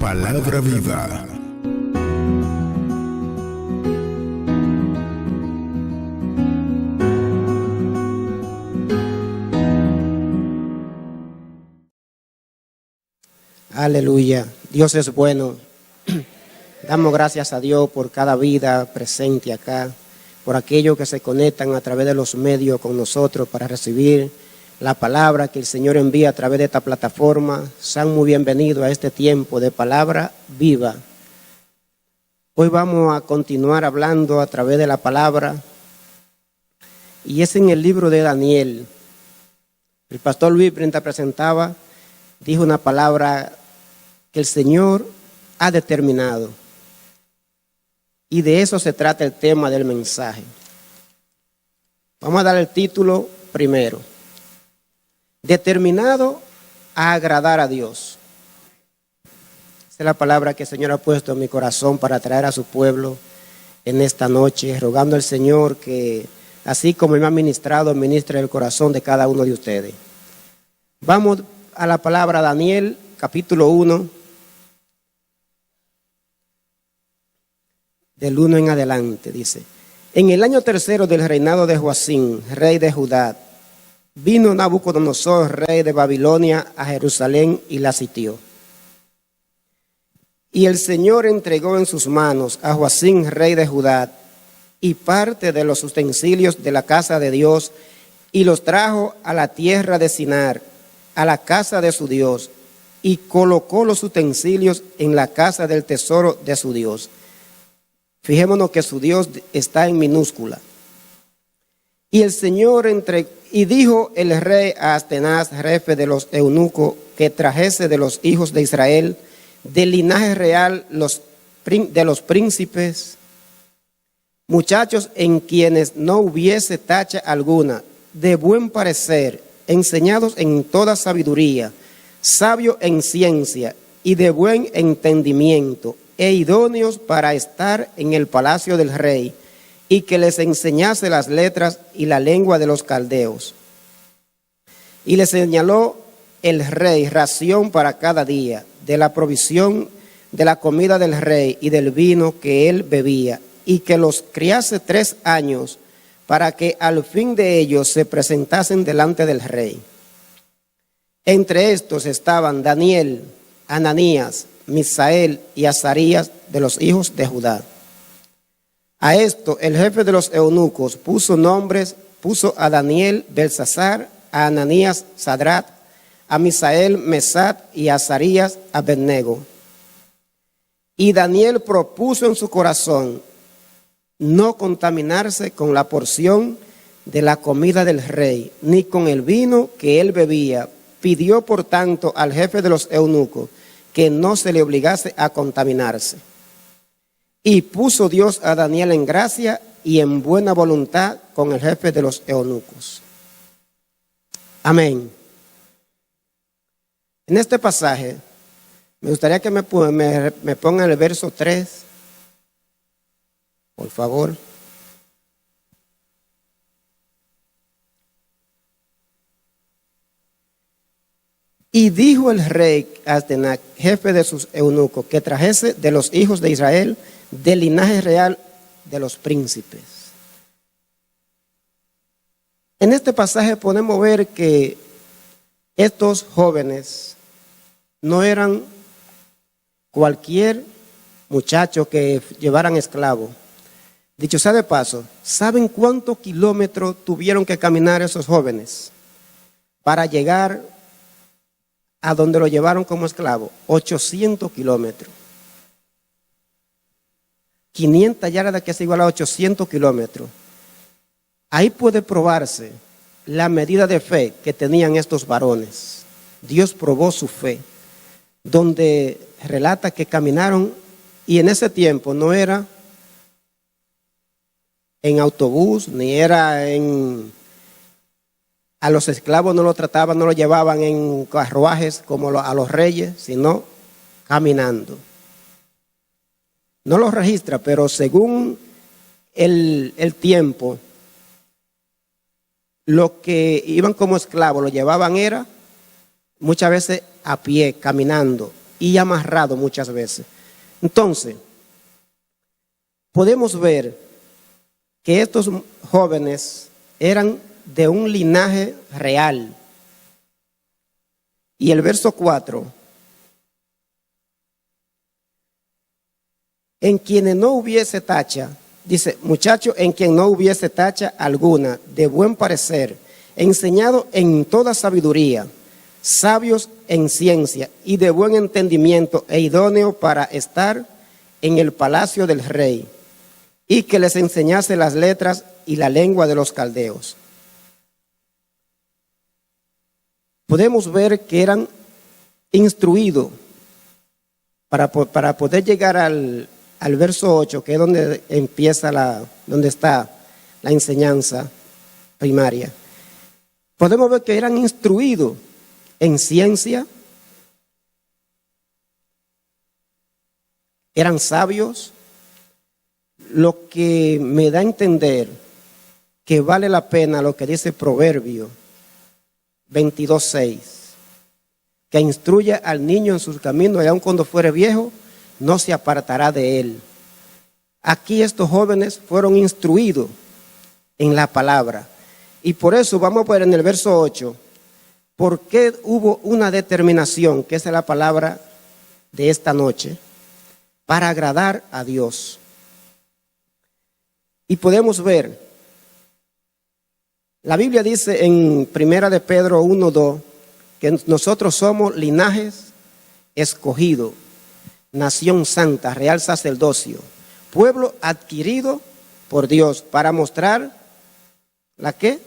Palabra viva. Aleluya, Dios es bueno. Damos gracias a Dios por cada vida presente acá, por aquellos que se conectan a través de los medios con nosotros para recibir la palabra que el Señor envía a través de esta plataforma. Sean muy bienvenidos a este tiempo de palabra viva. Hoy vamos a continuar hablando a través de la palabra, y es en el libro de Daniel. El pastor Luis, mientras presentaba, dijo una palabra que el Señor ha determinado, y de eso se trata el tema del mensaje. Vamos a dar el título primero: determinado a agradar a Dios. Esa es la palabra que el Señor ha puesto en mi corazón para traer a su pueblo en esta noche, rogando al Señor que, así como me ha ministrado, ministre el corazón de cada uno de ustedes. Vamos a la palabra Daniel, capítulo 1, del 1 en adelante, dice: en el año tercero del reinado de Joacim, rey de Judá, vino Nabucodonosor, rey de Babilonia, a Jerusalén y la sitió. Y el Señor entregó en sus manos a Joacim, rey de Judá, y parte de los utensilios de la casa de Dios, y los trajo a la tierra de Sinar, a la casa de su Dios, y colocó los utensilios en la casa del tesoro de su Dios. Fijémonos que su Dios está en minúscula. Y el Señor y dijo el rey a Astenaz, jefe de los eunucos, que trajese de los hijos de Israel, del linaje real de los príncipes, muchachos en quienes no hubiese tacha alguna, de buen parecer, enseñados en toda sabiduría, sabios en ciencia y de buen entendimiento, e idóneos para estar en el palacio del rey, y que les enseñase las letras y la lengua de los caldeos. Y le señaló el rey ración para cada día, de la provisión de la comida del rey y del vino que él bebía, y que los criase 3 años, para que al fin de ellos se presentasen delante del rey. Entre estos estaban Daniel, Ananías, Misael y Azarías, de los hijos de Judá. A esto el jefe de los eunucos puso a Daniel Belsasar, a Ananías Sadrat, a Misael Mesat y a Azarías Abednego. Y Daniel propuso en su corazón no contaminarse con la porción de la comida del rey, ni con el vino que él bebía. Pidió por tanto al jefe de los eunucos que no se le obligase a contaminarse. Y puso Dios a Daniel en gracia y en buena voluntad con el jefe de los eunucos. Amén. En este pasaje, me gustaría que me pongan el verso 3, por favor. Y dijo el rey a Astenac, jefe de sus eunucos, que trajese de los hijos de Israel, del linaje real de los príncipes. En este pasaje podemos ver que estos jóvenes no eran cualquier muchacho que llevaran esclavo. Dicho sea de paso, ¿saben cuántos kilómetros tuvieron que caminar esos jóvenes para llegar a donde lo llevaron como esclavo? 800 kilómetros. 500 yardas, que es igual a 800 kilómetros. Ahí puede probarse la medida de fe que tenían estos varones. Dios probó su fe, donde relata que caminaron, y en ese tiempo no era en autobús, ni era a los esclavos no lo trataban, no lo llevaban en carruajes como a los reyes, sino caminando. No lo registra, pero según el tiempo, los que iban como esclavos lo llevaban era muchas veces a pie, caminando, y amarrado muchas veces. Entonces, podemos ver que estos jóvenes eran de un linaje real. Y el verso 4, en quienes no hubiese tacha, dice, muchacho, en quien no hubiese tacha alguna, de buen parecer, enseñado en toda sabiduría, sabios en ciencia y de buen entendimiento e idóneo para estar en el palacio del rey, y que les enseñase las letras y la lengua de los caldeos. Podemos ver que eran instruidos para poder llegar al verso 8, que es donde empieza donde está la enseñanza primaria. Podemos ver que eran instruidos en ciencia, eran sabios, lo que me da a entender que vale la pena lo que dice Proverbio 22:6, que instruya al niño en sus caminos y aun cuando fuere viejo, no se apartará de él. Aquí estos jóvenes fueron instruidos en la palabra. Y por eso vamos a ver en el verso 8, ¿por qué hubo una determinación, que esa es la palabra de esta noche, para agradar a Dios? Y podemos ver, la Biblia dice en 1 de Pedro 1:2, que nosotros somos linajes escogido, nación santa, real sacerdocio, pueblo adquirido por Dios, para mostrar ¿la qué?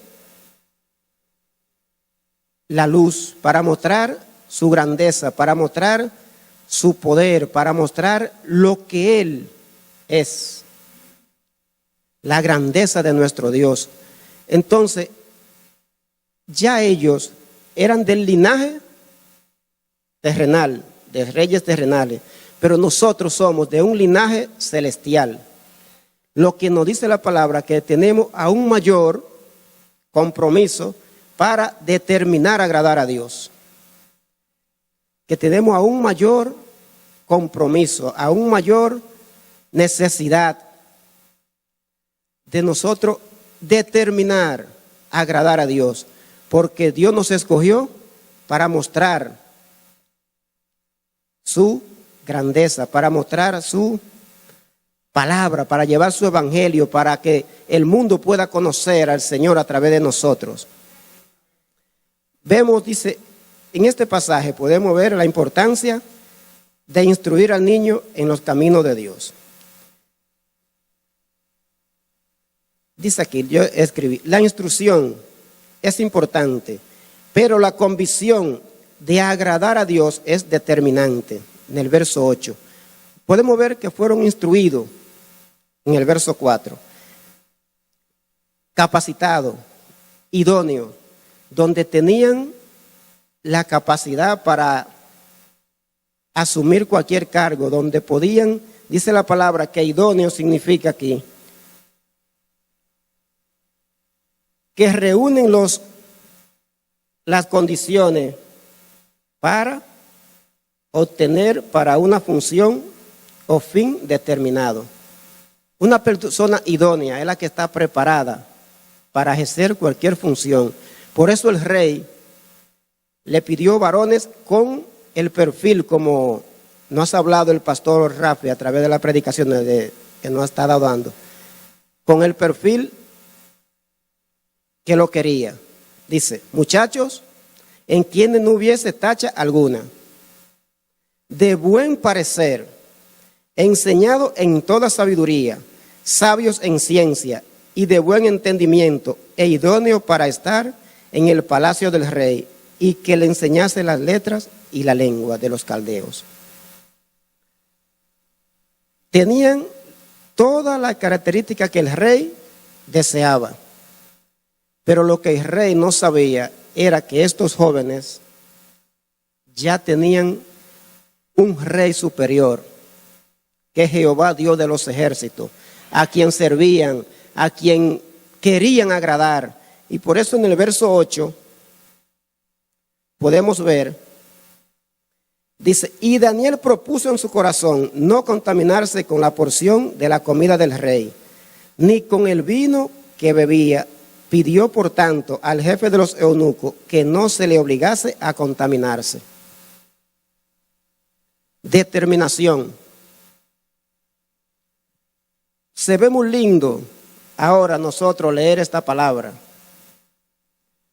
La luz, para mostrar su grandeza, para mostrar su poder, para mostrar lo que Él es, la grandeza de nuestro Dios. Entonces, ya ellos eran del linaje terrenal, de reyes terrenales, pero nosotros somos de un linaje celestial. Lo que nos dice la palabra, que tenemos aún mayor compromiso para determinar agradar a Dios. Que tenemos aún mayor compromiso, aún mayor necesidad de nosotros determinar agradar a Dios, porque Dios nos escogió para mostrar su grandeza, para mostrar su palabra, para llevar su evangelio, para que el mundo pueda conocer al Señor a través de nosotros. Vemos, dice, en este pasaje podemos ver la importancia de instruir al niño en los caminos de Dios. Dice aquí, yo escribí, la instrucción es importante, pero la convicción de agradar a Dios es determinante. En el verso 8, podemos ver que fueron instruidos en el verso 4, capacitados, idóneos, donde tenían la capacidad para asumir cualquier cargo, donde podían, dice la palabra que idóneo significa aquí, que reúnen las condiciones para obtener para una función o fin determinado. Una persona idónea es la que está preparada para ejercer cualquier función. Por eso el rey le pidió varones con el perfil, como nos ha hablado el pastor Rafi a través de la predicación que nos ha estado dando, con el perfil que lo quería. Dice, muchachos, en quienes no hubiese tacha alguna, de buen parecer, enseñado en toda sabiduría, sabios en ciencia y de buen entendimiento, e idóneo para estar en el palacio del rey, y que le enseñase las letras y la lengua de los caldeos. Tenían todas las características que el rey deseaba. Pero lo que el rey no sabía era que estos jóvenes ya tenían un rey superior, que es Jehová, Dios de los ejércitos, a quien servían, a quien querían agradar. Y por eso en el verso 8 podemos ver Dice, y Daniel propuso en su corazón no contaminarse con la porción de la comida del rey, ni con el vino que bebía. Pidió, por tanto, al jefe de los eunucos que no se le obligase a contaminarse. Determinación. Se ve muy lindo ahora nosotros leer esta palabra.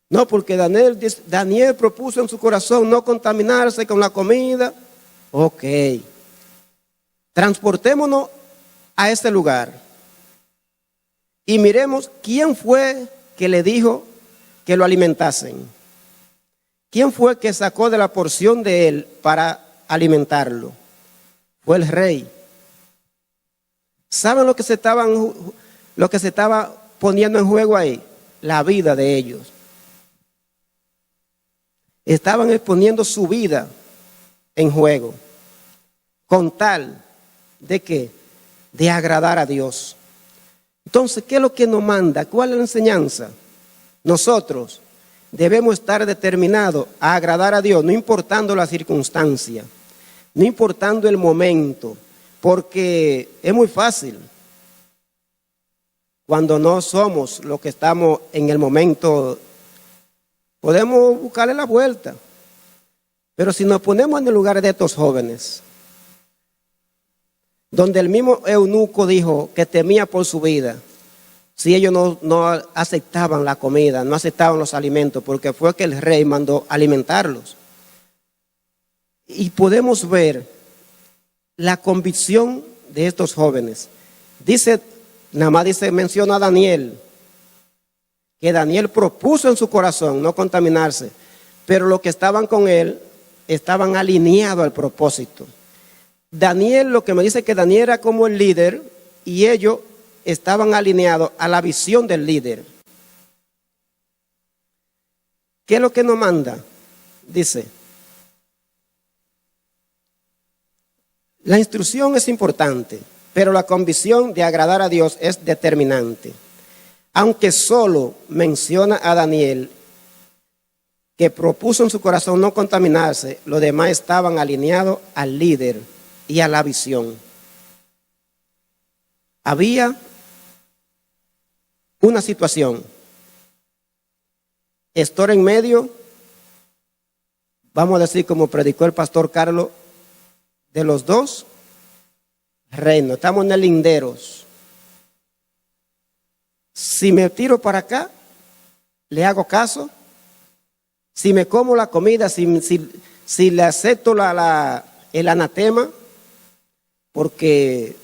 No, porque Daniel propuso en su corazón no contaminarse con la comida. Ok. Transportémonos a este lugar y miremos quién fue que le dijo que lo alimentasen. ¿Quién fue que sacó de la porción de él para alimentarlo? Fue el rey. ¿Saben lo que se estaba poniendo en juego ahí? La vida de ellos. Estaban exponiendo su vida en juego, con tal de que de agradar a Dios. Entonces, ¿qué es lo que nos manda? ¿Cuál es la enseñanza? Nosotros debemos estar determinados a agradar a Dios, no importando la circunstancia, no importando el momento, porque es muy fácil cuando no somos lo que estamos en el momento. Podemos buscarle la vuelta. Pero si nos ponemos en el lugar de estos jóvenes, donde el mismo eunuco dijo que temía por su vida, si ellos no aceptaban la comida, no aceptaban los alimentos, porque fue que el rey mandó alimentarlos. Y podemos ver la convicción de estos jóvenes. Menciona a Daniel, que Daniel propuso en su corazón no contaminarse, pero los que estaban con él estaban alineados al propósito. Daniel, lo que me dice que Daniel era como el líder y ellos estaban alineados a la visión del líder. ¿Qué es lo que nos manda? Dice, la instrucción es importante, pero la convicción de agradar a Dios es determinante. Aunque solo menciona a Daniel, que propuso en su corazón no contaminarse, los demás estaban alineados al líder y a la visión. Había una situación. Estoy en medio, vamos a decir como predicó el pastor Carlos, de los dos reinos. Estamos en el linderos. Si me tiro para acá, le hago caso. Si me como la comida, si le acepto el anatema, porque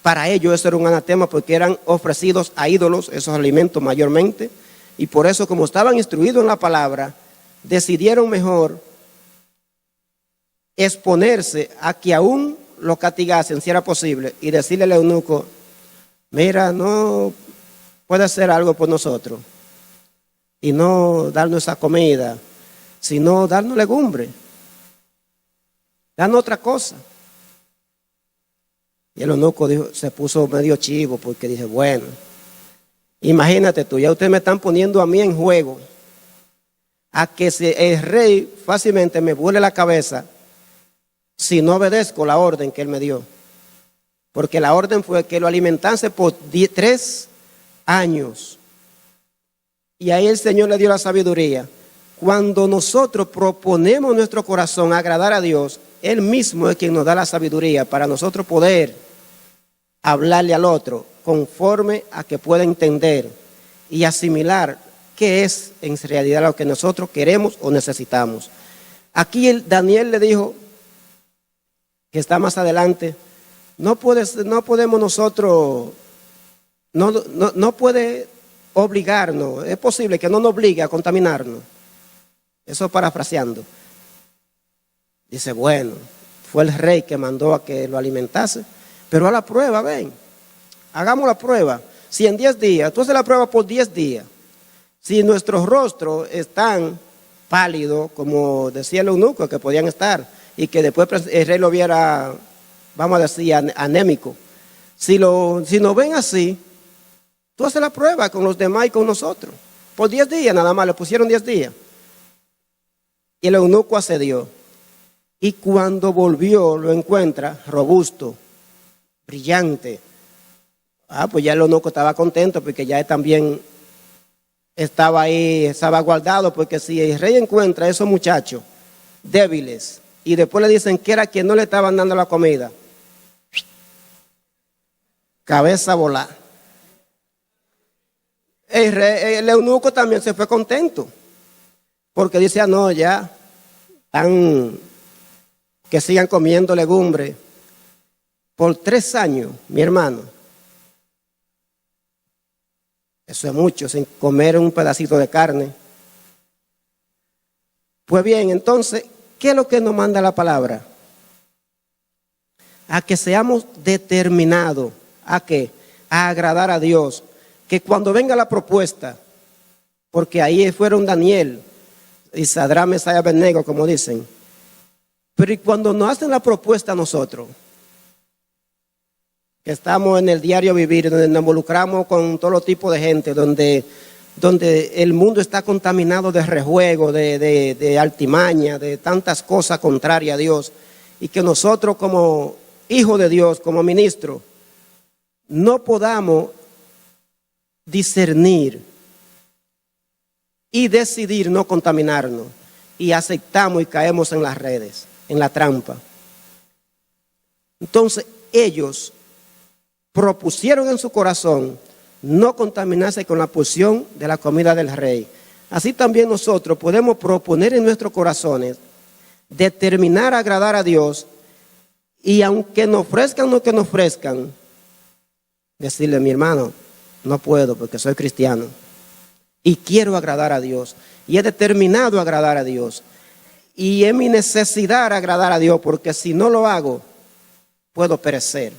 para ellos eso era un anatema, porque eran ofrecidos a ídolos, esos alimentos mayormente, y por eso, como estaban instruidos en la palabra, decidieron mejor exponerse a que aún lo castigasen, si era posible, y decirle al eunuco, mira, no puede hacer algo por nosotros, y no darnos esa comida, sino darnos legumbre, darnos otra cosa. Y el eunuco se puso medio chivo, porque dije, bueno, imagínate tú, ya ustedes me están poniendo a mí en juego, a que el rey fácilmente me vuele la cabeza si no obedezco la orden que él me dio. Porque la orden fue que lo alimentase por 3 años. Y ahí el Señor le dio la sabiduría. Cuando nosotros proponemos nuestro corazón agradar a Dios, Él mismo es quien nos da la sabiduría para nosotros poder hablarle al otro conforme a que pueda entender y asimilar qué es en realidad lo que nosotros queremos o necesitamos. Aquí Daniel le dijo, que está más adelante, no podemos nosotros, no puede obligarnos, es posible que no nos obligue a contaminarnos. Eso parafraseando. Dice, bueno, fue el rey que mandó a que lo alimentase, pero a la prueba, ven, hagamos la prueba. Si en 10 días, tú haces la prueba por 10 días, si nuestros rostros están pálidos, como decía el eunuco, que podían estar, y que después el rey lo viera, vamos a decir, anémico. Si nos ven así, tú haces la prueba con los demás y con nosotros. Por 10 días nada más, le pusieron 10 días. Y el eunuco accedió. Y cuando volvió, lo encuentra robusto, brillante. Pues ya el eunuco estaba contento porque ya él también estaba ahí, estaba guardado, porque si el rey encuentra a esos muchachos débiles y después le dicen que era quien no le estaban dando la comida, cabeza volada. El eunuco también se fue contento, porque dice, no, ya, que sigan comiendo legumbre por 3 años, mi hermano. Eso es mucho, sin comer un pedacito de carne. Pues bien, entonces, ¿qué es lo que nos manda la palabra? A que seamos determinados. ¿A qué? A agradar a Dios. Que cuando venga la propuesta, porque ahí fueron Daniel y Sadrach, Mesach y Abednego, como dicen. Pero y cuando nos hacen la propuesta a nosotros, que estamos en el diario vivir, donde nos involucramos con todo tipo de gente, donde el mundo está contaminado de rejuego, de altimaña, de tantas cosas contrarias a Dios, y que nosotros como hijos de Dios, como ministros, no podamos discernir y decidir no contaminarnos, y aceptamos y caemos en las redes, en la trampa. Entonces ellos propusieron en su corazón no contaminarse con la porción de la comida del rey. Así también nosotros podemos proponer en nuestros corazones determinar agradar a Dios, y aunque nos ofrezcan lo que nos ofrezcan, decirle, mi hermano, no puedo porque soy cristiano y quiero agradar a Dios y he determinado agradar a Dios y es mi necesidad agradar a Dios, porque si no lo hago puedo perecer.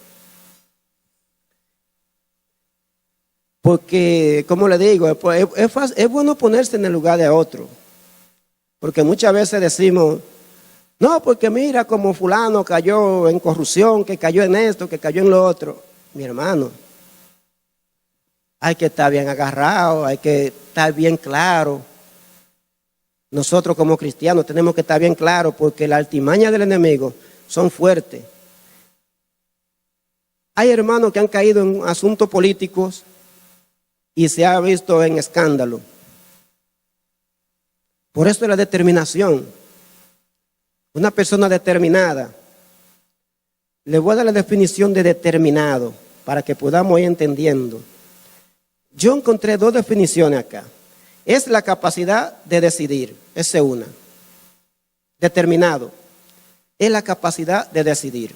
Porque, como le digo, es bueno ponerse en el lugar de otro, porque muchas veces decimos, no, porque mira como fulano cayó en corrupción, que cayó en esto, que cayó en lo otro. Mi hermano, hay que estar bien agarrado, hay que estar bien claro. Nosotros como cristianos tenemos que estar bien claros, porque la altimaña del enemigo son fuertes. Hay hermanos que han caído en asuntos políticos y se ha visto en escándalo. Por eso es la determinación. Una persona determinada. Le voy a dar la definición de determinado para que podamos ir entendiendo. Yo encontré 2 definiciones acá. Es la capacidad de decidir. Esa es una. Determinado. Es la capacidad de decidir.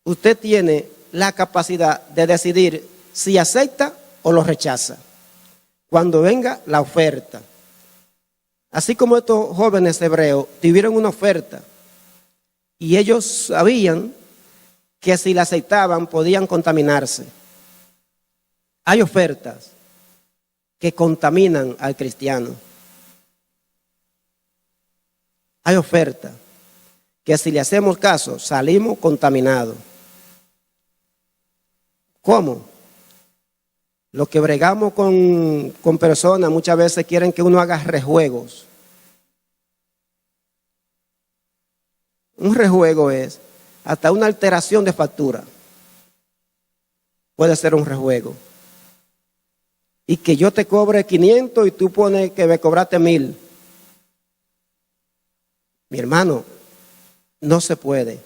Usted tiene la capacidad de decidir si acepta o lo rechaza cuando venga la oferta. Así como estos jóvenes hebreos tuvieron una oferta y ellos sabían que si la aceptaban podían contaminarse. Hay ofertas que contaminan al cristiano. Hay ofertas que si le hacemos caso salimos contaminados. ¿Cómo? Los que bregamos con personas muchas veces quieren que uno haga rejuegos. Un rejuego es hasta una alteración de factura. Puede ser un rejuego. Y que yo te cobre 500 y tú pones que me cobraste 1000. Mi hermano, no se puede.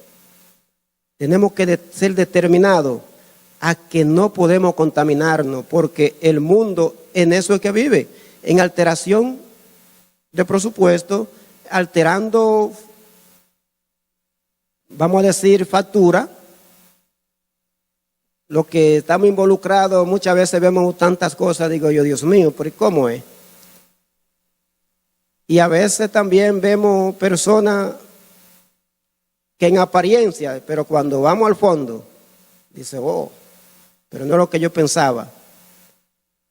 Tenemos que ser determinados a que no podemos contaminarnos, porque el mundo en eso es que vive, en alteración de presupuesto, alterando, vamos a decir, factura. Lo que estamos involucrados, muchas veces vemos tantas cosas, digo yo, Dios mío, pero ¿cómo es? Y a veces también vemos personas que en apariencia, pero cuando vamos al fondo, dice, oh, pero no es lo que yo pensaba.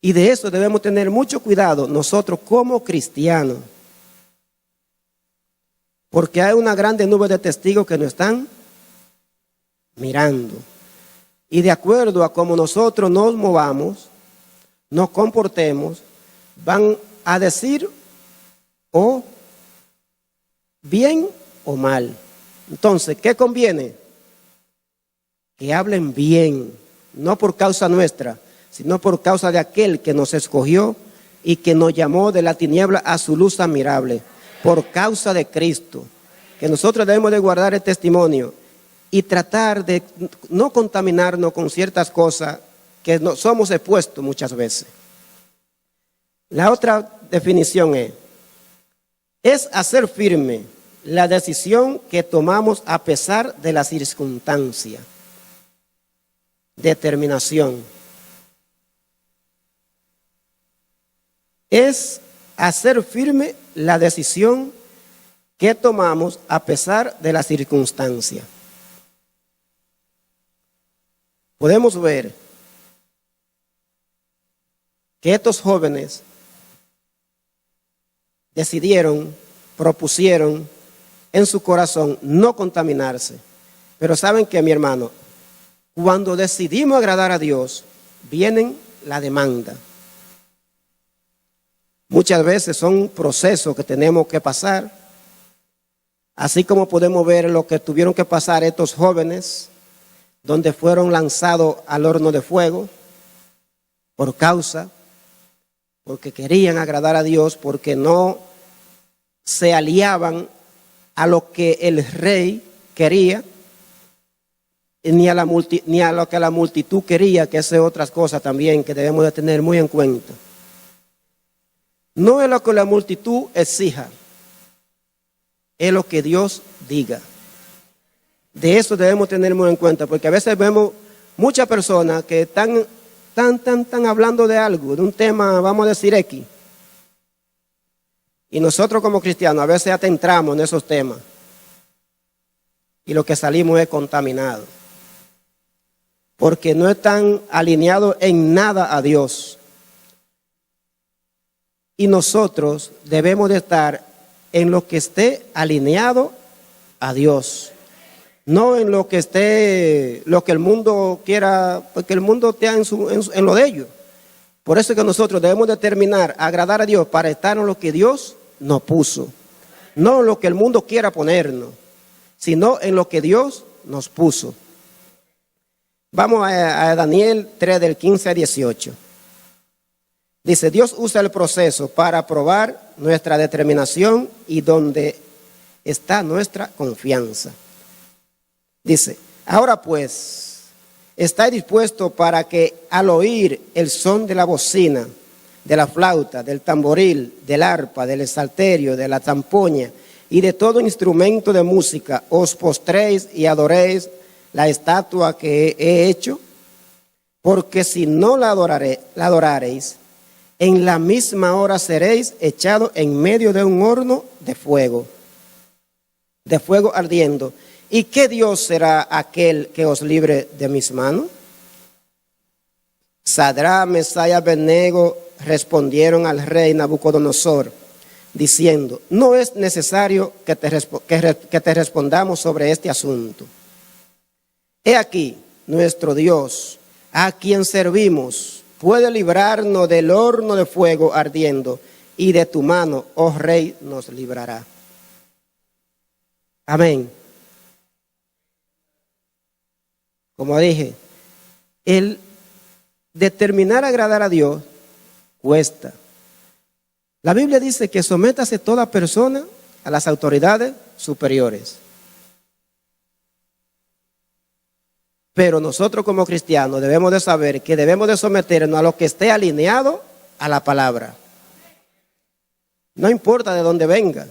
Y de eso debemos tener mucho cuidado nosotros como cristianos, porque hay una grande nube de testigos que nos están mirando. Y de acuerdo a cómo nosotros nos movamos, nos comportemos, van a decir o bien o mal. Entonces, ¿qué conviene? Que hablen bien, no por causa nuestra, sino por causa de aquel que nos escogió y que nos llamó de la tiniebla a su luz admirable, por causa de Cristo, que nosotros debemos de guardar el testimonio y tratar de no contaminarnos con ciertas cosas que no somos expuestos muchas veces. La otra definición es hacer firme la decisión que tomamos a pesar de la circunstancia. Determinación. Es hacer firme la decisión que tomamos a pesar de la circunstancia. Podemos ver que estos jóvenes decidieron, propusieron en su corazón no contaminarse. Pero ¿saben qué, mi hermano? Cuando decidimos agradar a Dios, viene la demanda. Muchas veces son procesos que tenemos que pasar, así como podemos ver lo que tuvieron que pasar estos jóvenes, donde fueron lanzados al horno de fuego, porque querían agradar a Dios, porque no se aliaban a lo que el rey quería, ni a lo que la multitud quería, que es otras cosas también que debemos de tener muy en cuenta. No es lo que la multitud exija, es lo que Dios diga. De eso debemos tener muy en cuenta, porque a veces vemos muchas personas que están hablando de algo, de un tema, vamos a decir X. Y nosotros como cristianos a veces adentramos en esos temas. Y lo que salimos es contaminados. Porque no están alineados en nada a Dios. Y nosotros debemos de estar en lo que esté alineado a Dios. No en lo que esté, lo que el mundo quiera, porque el mundo está en lo de ellos. Por eso es que nosotros debemos determinar agradar a Dios para estar en lo que Dios nos puso. No en lo que el mundo quiera ponernos, sino en lo que Dios nos puso. Vamos a Daniel 3 del 15 a 18. Dice, Dios usa el proceso para probar nuestra determinación y donde está nuestra confianza. Dice, ahora pues, ¿estáis dispuestos para que al oír el son de la bocina, de la flauta, del tamboril, del arpa, del salterio, de la zampoña y de todo instrumento de música, os postréis y adoréis la estatua que he hecho? Porque si no la adoraréis, en la misma hora seréis echados en medio de un horno de fuego ardiendo. ¿Y qué Dios será aquel que os libre de mis manos? Sadrach, Mesach y Abed-nego respondieron al rey Nabucodonosor, diciendo, no es necesario que te respondamos sobre este asunto. He aquí, nuestro Dios, a quien servimos, puede librarnos del horno de fuego ardiendo, y de tu mano, oh rey, nos librará. Amén. Como dije, el determinar agradar a Dios cuesta. La Biblia dice que sométase toda persona a las autoridades superiores. Pero nosotros como cristianos debemos de saber que debemos de someternos a lo que esté alineado a la palabra. No importa de dónde venga.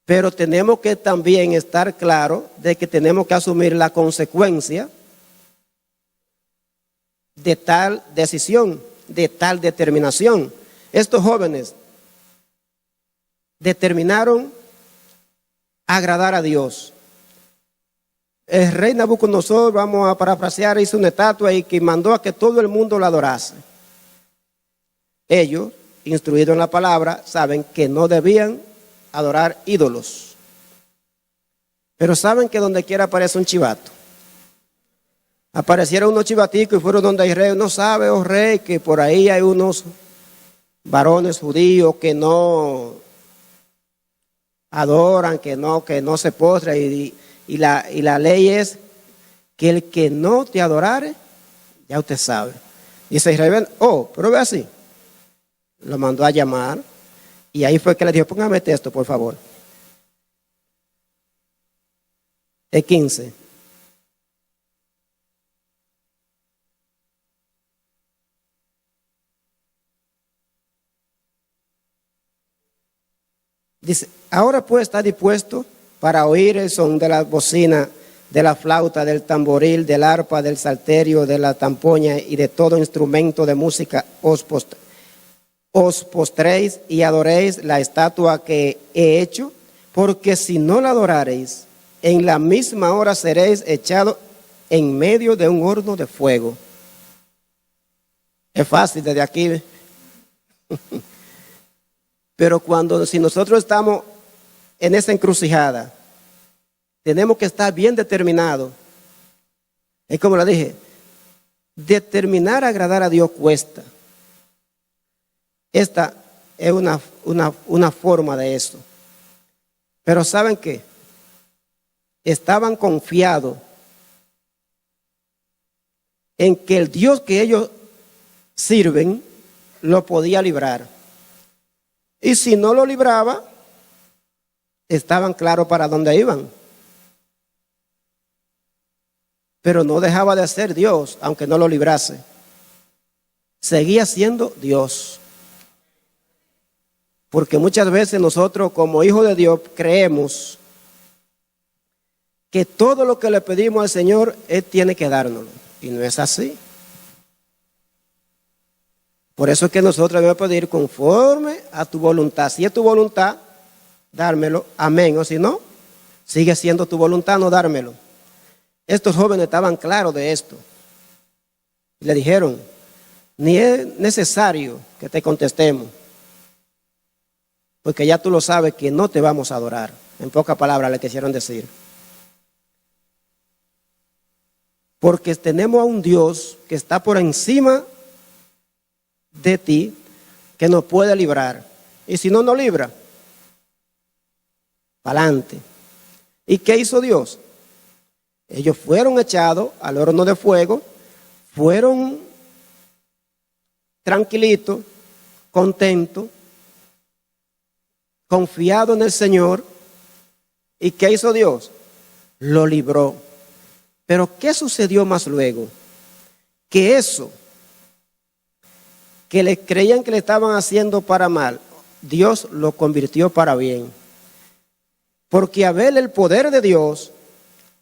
Pero tenemos que también estar claros de que tenemos que asumir la consecuencia de tal decisión, de tal determinación. Estos jóvenes determinaron agradar a Dios. El rey Nabucodonosor, vamos a parafrasear, hizo una estatua y que mandó a que todo el mundo la adorase. Ellos, instruidos en la palabra, saben que no debían adorar ídolos. Pero saben que donde quiera aparece un chivato. Aparecieron unos chivaticos y fueron donde el rey. No sabe, oh rey, que por ahí hay unos varones judíos que no adoran, que no se postra, y la ley es que el que no te adorare, ya usted sabe. Dice Israel, pero ve así. Lo mandó a llamar, y ahí fue que le dijo, póngame texto, por favor. El 15. Dice, ahora pues está dispuesto para oír el son de la bocina, de la flauta, del tamboril, del arpa, del salterio, de la tampoña y de todo instrumento de música. Os postréis y adoréis la estatua que he hecho, porque si no la adorareis, en la misma hora seréis echados en medio de un horno de fuego. Es fácil desde aquí. Pero si nosotros estamos en esa encrucijada, tenemos que estar bien determinados. Es como le dije, determinar agradar a Dios cuesta. Esta es una forma de eso. Pero ¿saben qué? Estaban confiados en que el Dios que ellos sirven lo podía librar. Y si no lo libraba, estaban claros para dónde iban. Pero no dejaba de ser Dios, aunque no lo librase. Seguía siendo Dios. Porque muchas veces nosotros, como hijos de Dios, creemos que todo lo que le pedimos al Señor, Él tiene que dárnoslo. Y no es así. Por eso es que nosotros debemos pedir conforme a tu voluntad. Si es tu voluntad, dármelo, amén. O si no, sigue siendo tu voluntad no dármelo. Estos jóvenes estaban claros de esto. Y le dijeron, ni es necesario que te contestemos, porque ya tú lo sabes que no te vamos a adorar. En pocas palabras le quisieron decir. Porque tenemos a un Dios que está por encima de ti, que nos puede librar. Y si no nos libra, para adelante. ¿Y qué hizo Dios? Ellos fueron echados al horno de fuego, fueron tranquilitos, contentos, confiados en el Señor. ¿Y qué hizo Dios? Lo libró. Pero ¿qué sucedió más luego? Que eso que le creían que le estaban haciendo para mal, Dios lo convirtió para bien. Porque a ver el poder de Dios,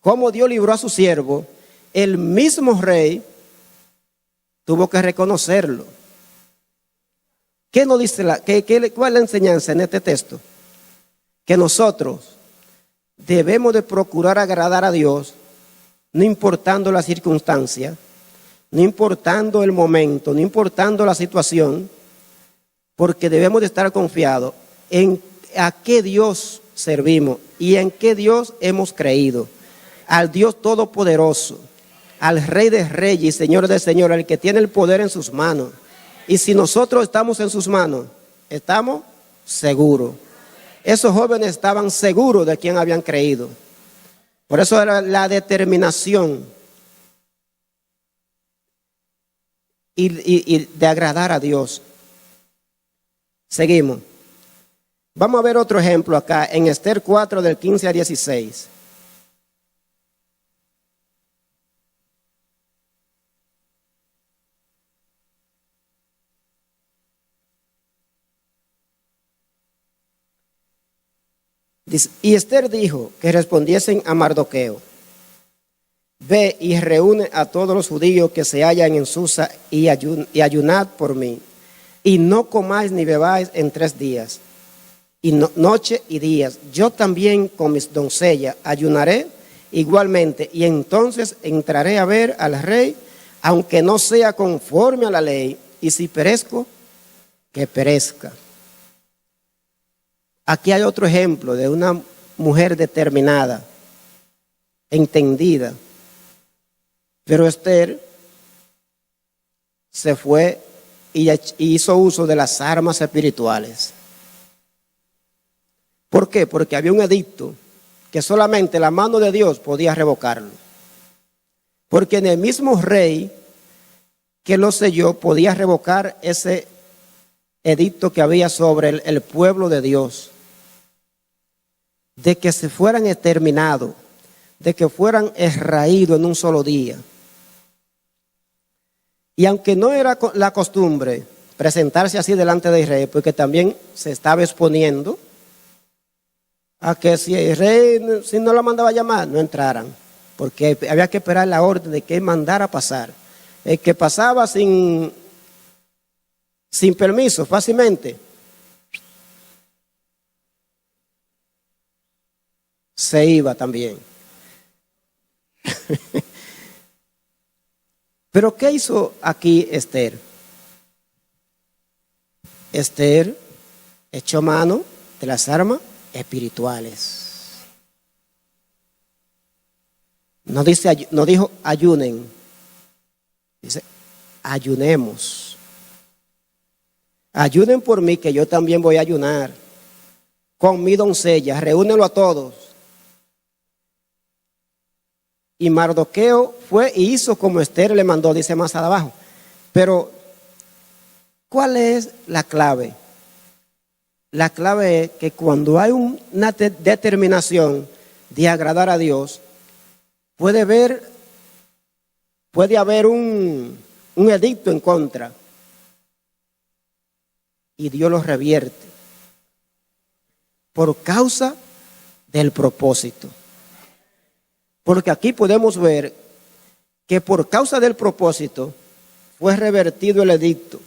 como Dios libró a su siervo, el mismo rey tuvo que reconocerlo. ¿Qué nos dice cuál es la enseñanza en este texto? Que nosotros debemos de procurar agradar a Dios, no importando la circunstancia, no importando el momento, no importando la situación, porque debemos de estar confiados en a qué Dios servimos y en qué Dios hemos creído. Al Dios Todopoderoso, al Rey de Reyes y Señor de Señores, al que tiene el poder en sus manos. Y si nosotros estamos en sus manos, estamos seguros. Esos jóvenes estaban seguros de quién habían creído. Por eso era la determinación y de agradar a Dios. Seguimos. Vamos a ver otro ejemplo acá en Esther 4 del 15 al 16. Dice, y Esther dijo que respondiesen a Mardoqueo: ve y reúne a todos los judíos que se hallan en Susa y ayunad por mí. Y no comáis ni bebáis en 3 días, y noche y días. Yo también con mis doncellas ayunaré igualmente, y entonces entraré a ver al rey, aunque no sea conforme a la ley, y si perezco, que perezca. Aquí hay otro ejemplo de una mujer determinada, entendida. Pero Esther se fue y hizo uso de las armas espirituales. ¿Por qué? Porque había un edicto que solamente la mano de Dios podía revocarlo. Porque en el mismo rey que lo selló podía revocar ese edicto que había sobre el pueblo de Dios, de que se fueran exterminados, de que fueran extraídos en un solo día. Y aunque no era la costumbre presentarse así delante del rey, porque también se estaba exponiendo a que si el rey, si no la mandaba a llamar, no entraran, porque había que esperar la orden de que él mandara pasar. El que pasaba sin permiso fácilmente se iba también. Pero ¿qué hizo aquí Esther? Esther echó mano de las armas espirituales. No dijo ayunen, dice ayunemos. Ayunen por mí, que yo también voy a ayunar con mi doncella, reúnelo a todos. Y Mardoqueo fue y hizo como Esther le mandó, dice más abajo. Pero, ¿cuál es la clave? La clave es que cuando hay una determinación de agradar a Dios, puede haber un edicto en contra. Y Dios lo revierte por causa del propósito. Porque aquí podemos ver que por causa del propósito fue revertido el edicto.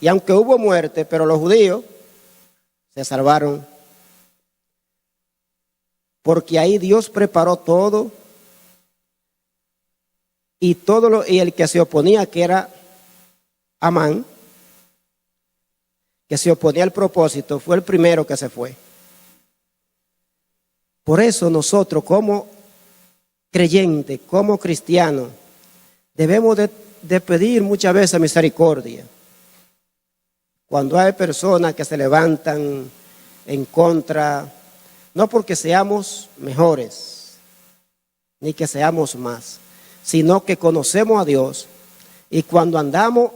Y aunque hubo muerte, pero los judíos se salvaron. Porque ahí Dios preparó todo. Y y el que se oponía, que era Amán, que se oponía al propósito, fue el primero que se fue. Por eso nosotros como creyentes, como cristianos, debemos de pedir muchas veces misericordia. Cuando hay personas que se levantan en contra, no porque seamos mejores, ni que seamos más, sino que conocemos a Dios y cuando andamos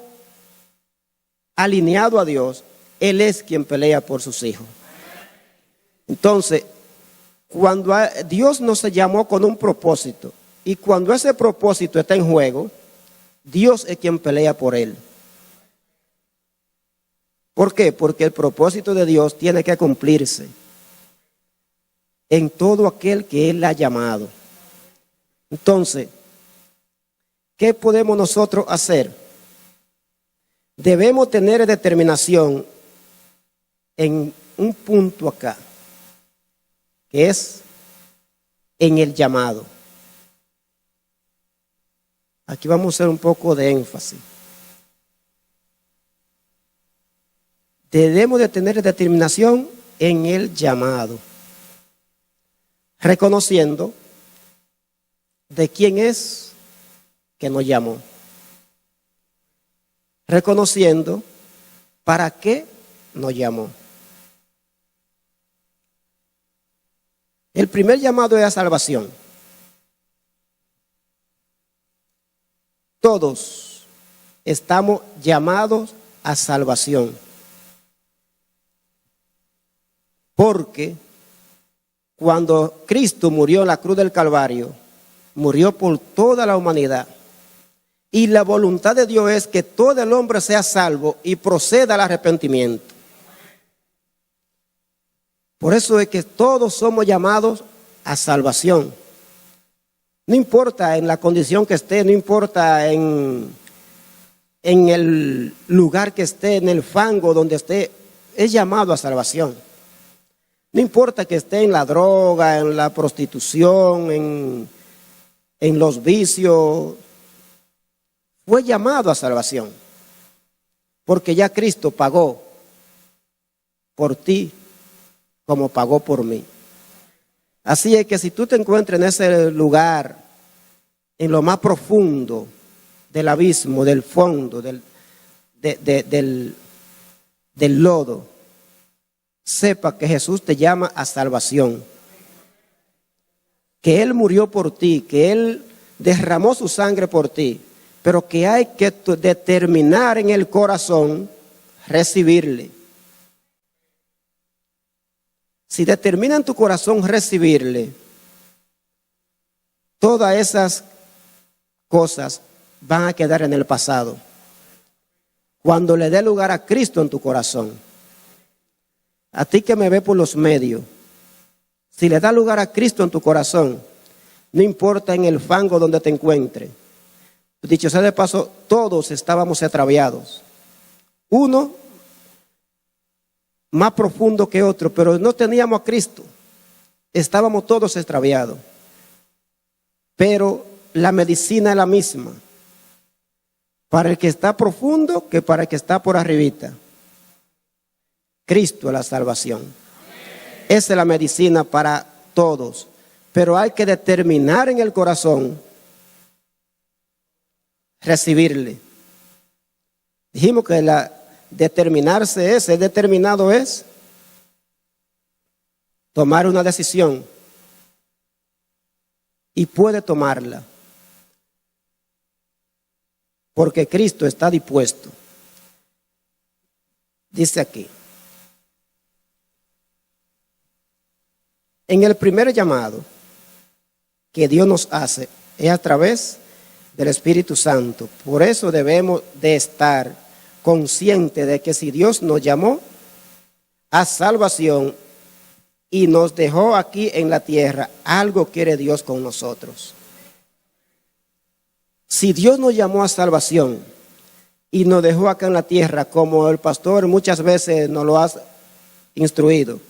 alineados a Dios, Él es quien pelea por sus hijos. Entonces, cuando Dios nos llamó con un propósito y cuando ese propósito está en juego, Dios es quien pelea por él. ¿Por qué? Porque el propósito de Dios tiene que cumplirse en todo aquel que Él ha llamado. Entonces, ¿qué podemos nosotros hacer? Debemos tener determinación en un punto acá, que es en el llamado. Aquí vamos a hacer un poco de énfasis. Debemos de tener determinación en el llamado, reconociendo de quién es que nos llamó, reconociendo para qué nos llamó. El primer llamado es a salvación. Todos estamos llamados a salvación. Porque cuando Cristo murió en la cruz del Calvario, murió por toda la humanidad. Y la voluntad de Dios es que todo el hombre sea salvo y proceda al arrepentimiento. Por eso es que todos somos llamados a salvación. No importa en la condición que esté, no importa en el lugar que esté, en el fango donde esté, es llamado a salvación. No importa que esté en la droga, en la prostitución, en los vicios, fue llamado a salvación. Porque ya Cristo pagó por ti como pagó por mí. Así es que si tú te encuentras en ese lugar, en lo más profundo del abismo, del fondo, del lodo, sepa que Jesús te llama a salvación, que Él murió por ti, que Él derramó su sangre por ti, pero que hay que determinar en el corazón recibirle. Si determina en tu corazón recibirle, todas esas cosas van a quedar en el pasado. Cuando le dé lugar a Cristo en tu corazón, a ti que me ve por los medios, si le da lugar a Cristo en tu corazón, no importa en el fango donde te encuentres. Dicho sea de paso, todos estábamos extraviados. Uno más profundo que otro, pero no teníamos a Cristo. Estábamos todos extraviados. Pero la medicina es la misma. Para el que está profundo que para el que está por arribita. Cristo es la salvación. Esa es la medicina para todos. Pero hay que determinar en el corazón recibirle. Dijimos que determinarse es, el determinado es tomar una decisión. Y puede tomarla. Porque Cristo está dispuesto. Dice aquí. En el primer llamado que Dios nos hace es a través del Espíritu Santo. Por eso debemos de estar conscientes de que si Dios nos llamó a salvación y nos dejó aquí en la tierra, algo quiere Dios con nosotros. Si Dios nos llamó a salvación y nos dejó acá en la tierra, como el pastor muchas veces nos lo ha instruido,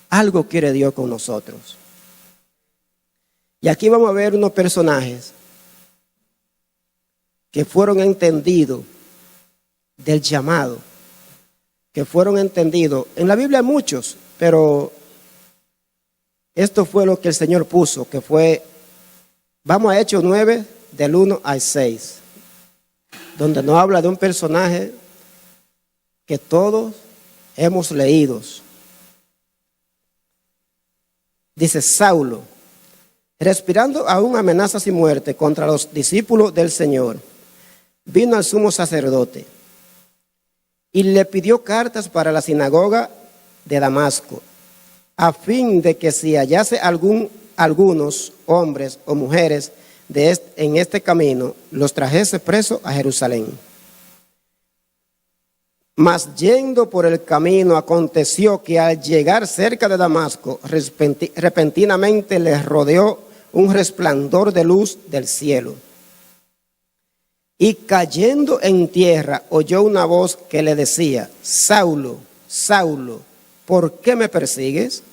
algo quiere Dios con nosotros. Y aquí vamos a ver unos personajes que fueron entendidos del llamado, que fueron entendidos. En la Biblia hay muchos, pero esto fue lo que el Señor puso, que fue, vamos a Hechos 9, del 1 al 6, donde nos habla de un personaje que todos hemos leído. Dice: Saulo, respirando aún amenazas y muerte contra los discípulos del Señor, vino al sumo sacerdote y le pidió cartas para la sinagoga de Damasco, a fin de que si hallase algunos hombres o mujeres en este camino, los trajese presos a Jerusalén. Mas yendo por el camino, aconteció que al llegar cerca de Damasco, repentinamente les rodeó un resplandor de luz del cielo. Y cayendo en tierra, oyó una voz que le decía: Saulo, Saulo, ¿por qué me persigues?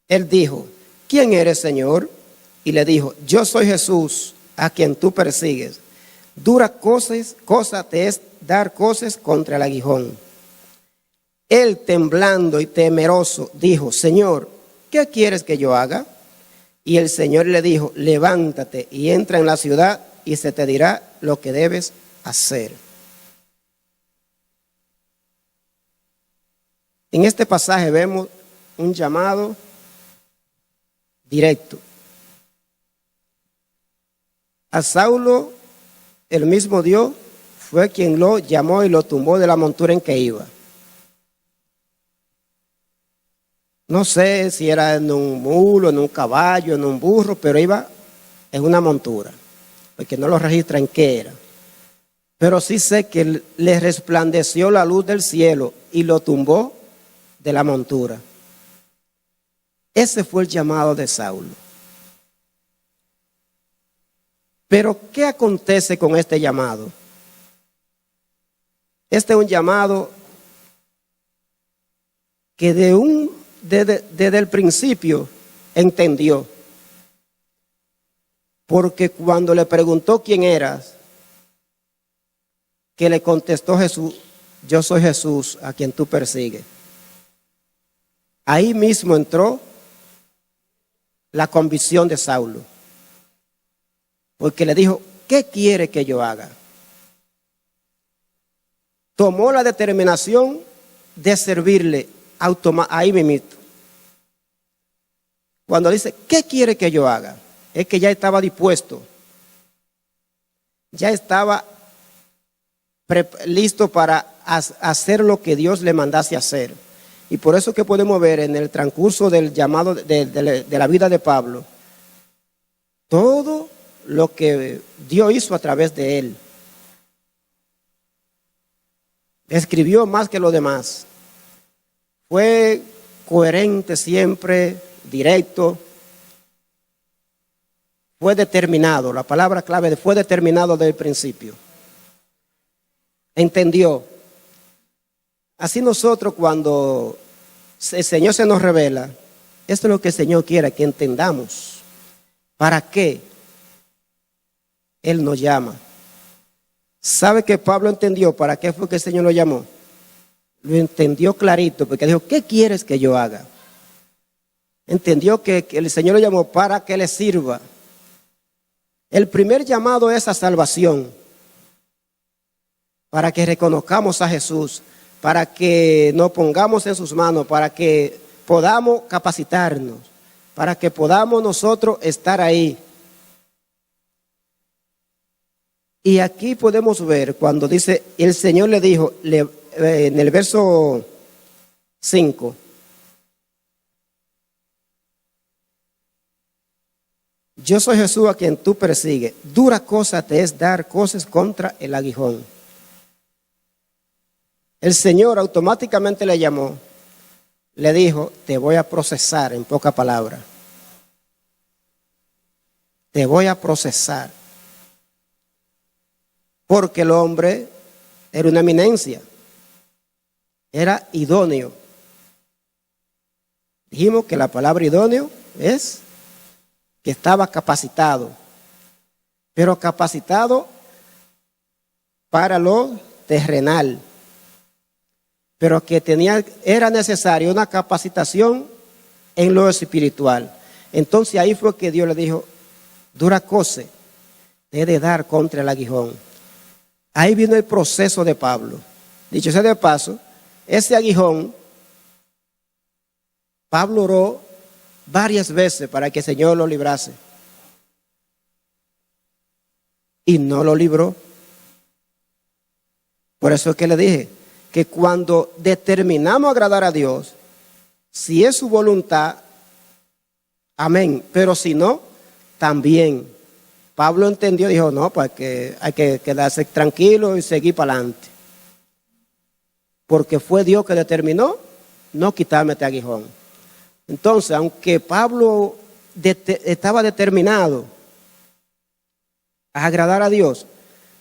Él dijo: ¿quién eres, Señor? Y le dijo: yo soy Jesús, a quien tú persigues. Dura cosa te es dar coces contra el aguijón. Él, temblando y temeroso, dijo: Señor, ¿qué quieres que yo haga? Y el Señor le dijo: levántate y entra en la ciudad, y se te dirá lo que debes hacer. En este pasaje vemos un llamado directo. A Saulo, el mismo Dios fue quien lo llamó y lo tumbó de la montura en que iba. No sé si era en un mulo, en un caballo, en un burro, pero iba en una montura, porque no lo registra en qué era. Pero sí sé que le resplandeció la luz del cielo y lo tumbó de la montura. Ese fue el llamado de Saulo. Pero ¿qué acontece con este llamado? Este es un llamado que desde el principio entendió. Porque cuando le preguntó quién eras, que le contestó Jesús: yo soy Jesús, a quien tú persigues. Ahí mismo entró la convicción de Saulo. Porque le dijo: ¿qué quiere que yo haga? Tomó la determinación de servirle ahí mismo. Cuando dice, ¿qué quiere que yo haga? Es que ya estaba dispuesto. Ya estaba listo para hacer lo que Dios le mandase hacer. Y por eso que podemos ver en el transcurso del llamado de la vida de Pablo, todo lo que Dios hizo a través de él. Escribió más que los demás. Fue coherente siempre, directo. Fue determinado. La palabra clave fue determinado desde el principio. Entendió. Así nosotros cuando el Señor se nos revela, esto es lo que el Señor quiere, que entendamos. ¿Para qué Él nos llama? ¿Sabe que Pablo entendió para qué fue que el Señor lo llamó? Lo entendió clarito, porque dijo, ¿qué quieres que yo haga? Entendió que el Señor lo llamó para que le sirva. El primer llamado es a salvación, para que reconozcamos a Jesús, para que nos pongamos en sus manos, para que podamos capacitarnos, para que podamos nosotros estar ahí. Y aquí podemos ver cuando dice, el Señor le dijo, en el verso 5, yo soy Jesús a quien tú persigues, dura cosa te es dar cosas contra el aguijón. El Señor automáticamente le llamó, le dijo, te voy a procesar, en pocas palabras. Te voy a procesar. Porque el hombre era una eminencia, era idóneo. Dijimos que la palabra idóneo es que estaba capacitado, pero capacitado para lo terrenal, pero que era necesaria una capacitación en lo espiritual. Entonces ahí fue que Dios le dijo, dura cosa te he de dar contra el aguijón. Ahí vino el proceso de Pablo. Dicho sea de paso, ese aguijón, Pablo oró varias veces para que el Señor lo librase. Y no lo libró. Por eso es que le dije que cuando determinamos agradar a Dios, si es su voluntad, amén. Pero si no, también. Pablo entendió, dijo, no, pues que hay que quedarse tranquilo y seguir para adelante. Porque fue Dios que determinó no quitarme este aguijón. Entonces, aunque Pablo estaba determinado a agradar a Dios,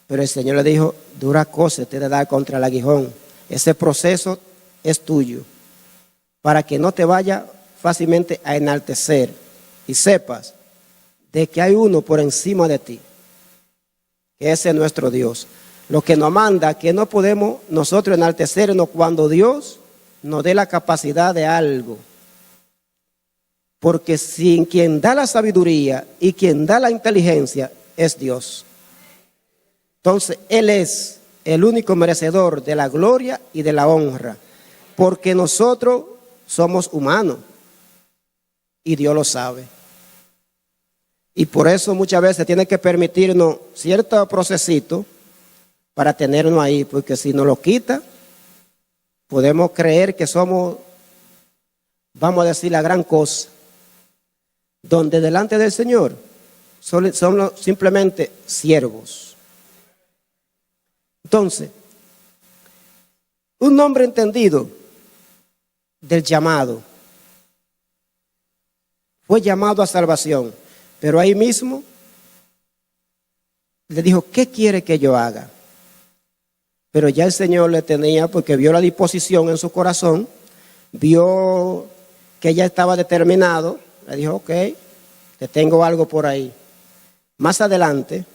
pero el Señor le dijo, dura cosa te he de dar contra el aguijón. Ese proceso es tuyo, para que no te vaya fácilmente a enaltecer y sepas de que hay uno por encima de ti, que ese es nuestro Dios. Lo que nos manda que no podemos nosotros enaltecernos cuando Dios nos dé la capacidad de algo. Porque sin quien da la sabiduría y quien da la inteligencia es Dios. Entonces Él es el único merecedor de la gloria y de la honra, porque nosotros somos humanos y Dios lo sabe. Y por eso muchas veces tiene que permitirnos cierto procesito para tenernos ahí, porque si nos lo quita, podemos creer que somos, vamos a decir, la gran cosa, donde delante del Señor somos simplemente siervos. Entonces, un hombre entendido del llamado, fue llamado a salvación. Pero ahí mismo le dijo, ¿qué quiere que yo haga? Pero ya el Señor le tenía, porque vio la disposición en su corazón, vio que ya estaba determinado, le dijo, ok, te tengo algo por ahí. Más adelante,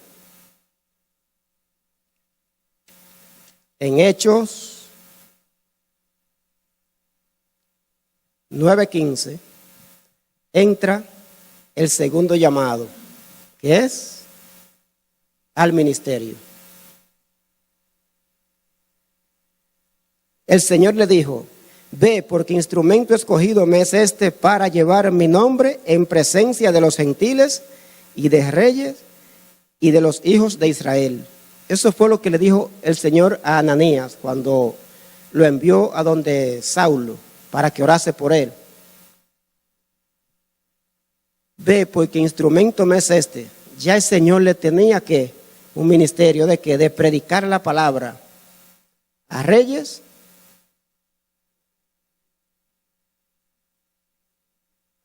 en Hechos 9:15, entra el segundo llamado, que es al ministerio. El Señor le dijo, Ve, porque instrumento escogido me es este para llevar mi nombre en presencia de los gentiles y de reyes y de los hijos de Israel. Eso fue lo que le dijo el Señor a Ananías cuando lo envió a donde Saulo para que orase por él. Ve, porque instrumento me es este. Ya el Señor le tenía que un ministerio de que de predicar la palabra a reyes,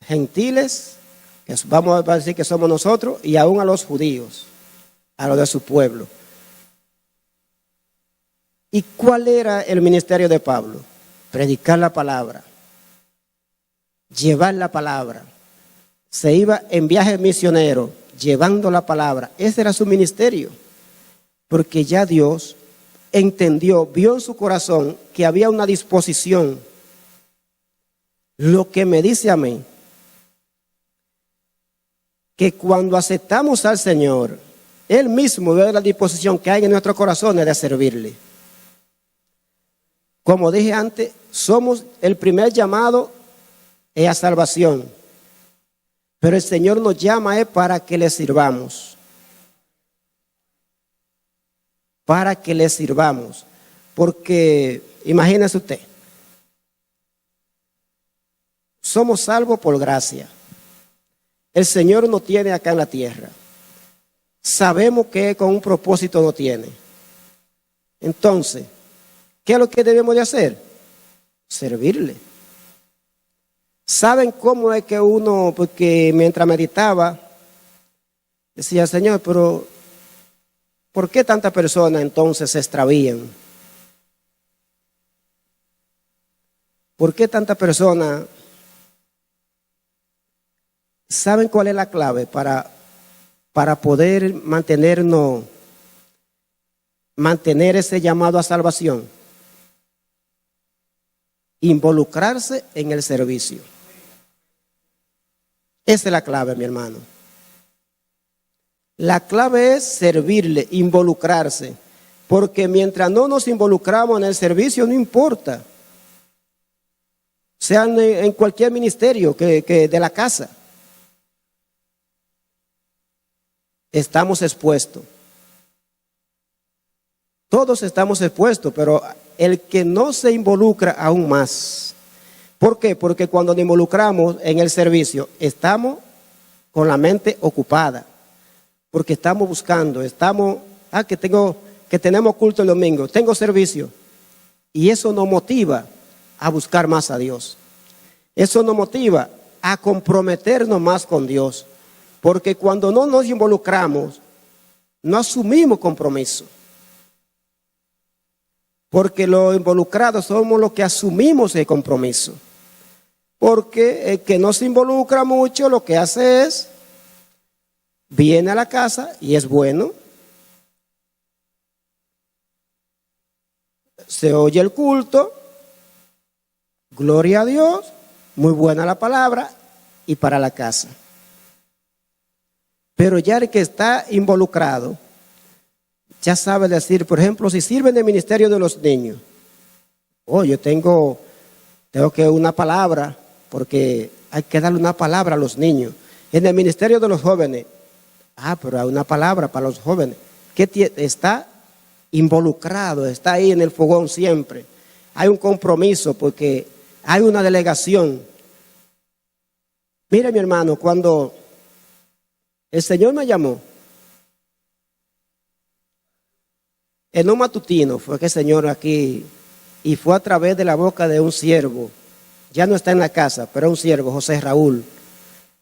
gentiles, que vamos a decir que somos nosotros, y aún a los judíos, a los de su pueblo. ¿Y cuál era el ministerio de Pablo? Predicar la palabra, llevar la palabra. Se iba en viaje misionero, llevando la palabra. Ese era su ministerio, porque ya Dios entendió, vio en su corazón que había una disposición. Lo que me dice a mí, que cuando aceptamos al Señor, Él mismo ve la disposición que hay en nuestros corazones de servirle. Como dije antes, somos el primer llamado a salvación, pero el Señor nos llama para que le sirvamos. Para que le sirvamos. Porque, imagínese usted, somos salvos por gracia. El Señor nos tiene acá en la tierra. Sabemos que con un propósito nos tiene. Entonces, ¿qué es lo que debemos de hacer? Servirle. ¿Saben cómo es que uno, porque mientras meditaba, decía, Señor, pero ¿por qué tantas personas entonces se extravían? ¿Por qué tantas personas? ¿Saben cuál es la clave para poder mantener ese llamado a salvación? Involucrarse en el servicio. Esa es la clave, mi hermano. La clave es servirle, involucrarse, porque mientras no nos involucramos en el servicio, no importa. Sean en cualquier ministerio que de la casa. Estamos expuestos. Todos estamos expuestos, pero el que no se involucra aún más. ¿Por qué? Porque cuando nos involucramos en el servicio, estamos con la mente ocupada. Porque estamos buscando, que tenemos culto el domingo, tengo servicio. Y eso nos motiva a buscar más a Dios. Eso nos motiva a comprometernos más con Dios. Porque cuando no nos involucramos, no asumimos compromiso. Porque los involucrados somos los que asumimos el compromiso. Porque el que no se involucra mucho, lo que hace es, viene a la casa y es bueno. Se oye el culto, gloria a Dios, muy buena la palabra y para la casa. Pero ya el que está involucrado, ya sabe decir, por ejemplo, si sirven del ministerio de los niños. Yo tengo que una palabra, porque hay que darle una palabra a los niños. En el ministerio de los jóvenes, pero hay una palabra para los jóvenes. Que está involucrado, está ahí en el fogón siempre. Hay un compromiso porque hay una delegación. Mira, mi hermano, cuando el Señor me llamó, en un matutino fue que el Señor aquí, y fue a través de la boca de un siervo, ya no está en la casa, pero un siervo, José Raúl,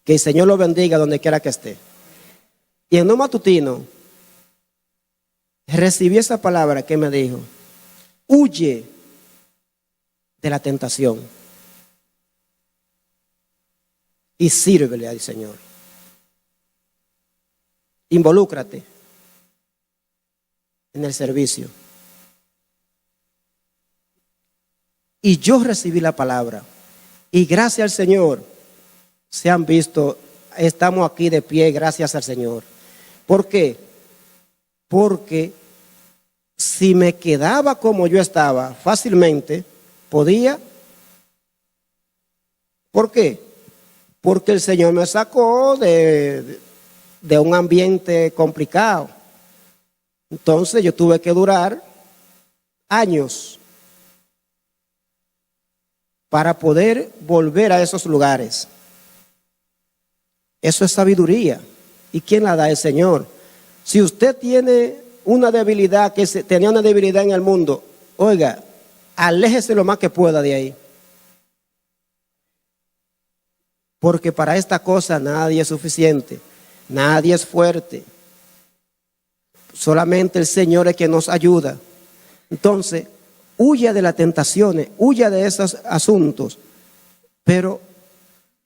que el Señor lo bendiga donde quiera que esté. Y en un matutino recibí esa palabra que me dijo, huye de la tentación y sírvele al Señor. Involúcrate en el servicio. Y yo recibí la palabra. Y gracias al Señor, se han visto, estamos aquí de pie gracias al Señor. ¿Por qué? Porque si me quedaba como yo estaba, fácilmente podía ¿Por qué? Porque el Señor me sacó de un ambiente complicado. Entonces yo tuve que durar años para poder volver a esos lugares. Eso es sabiduría. ¿Y quién la da? El Señor. Si usted tiene una debilidad, tenía una debilidad en el mundo, oiga, aléjese lo más que pueda de ahí. Porque para esta cosa nadie es suficiente, nadie es fuerte. Solamente el Señor es quien nos ayuda. Entonces, huya de las tentaciones, huya de esos asuntos, pero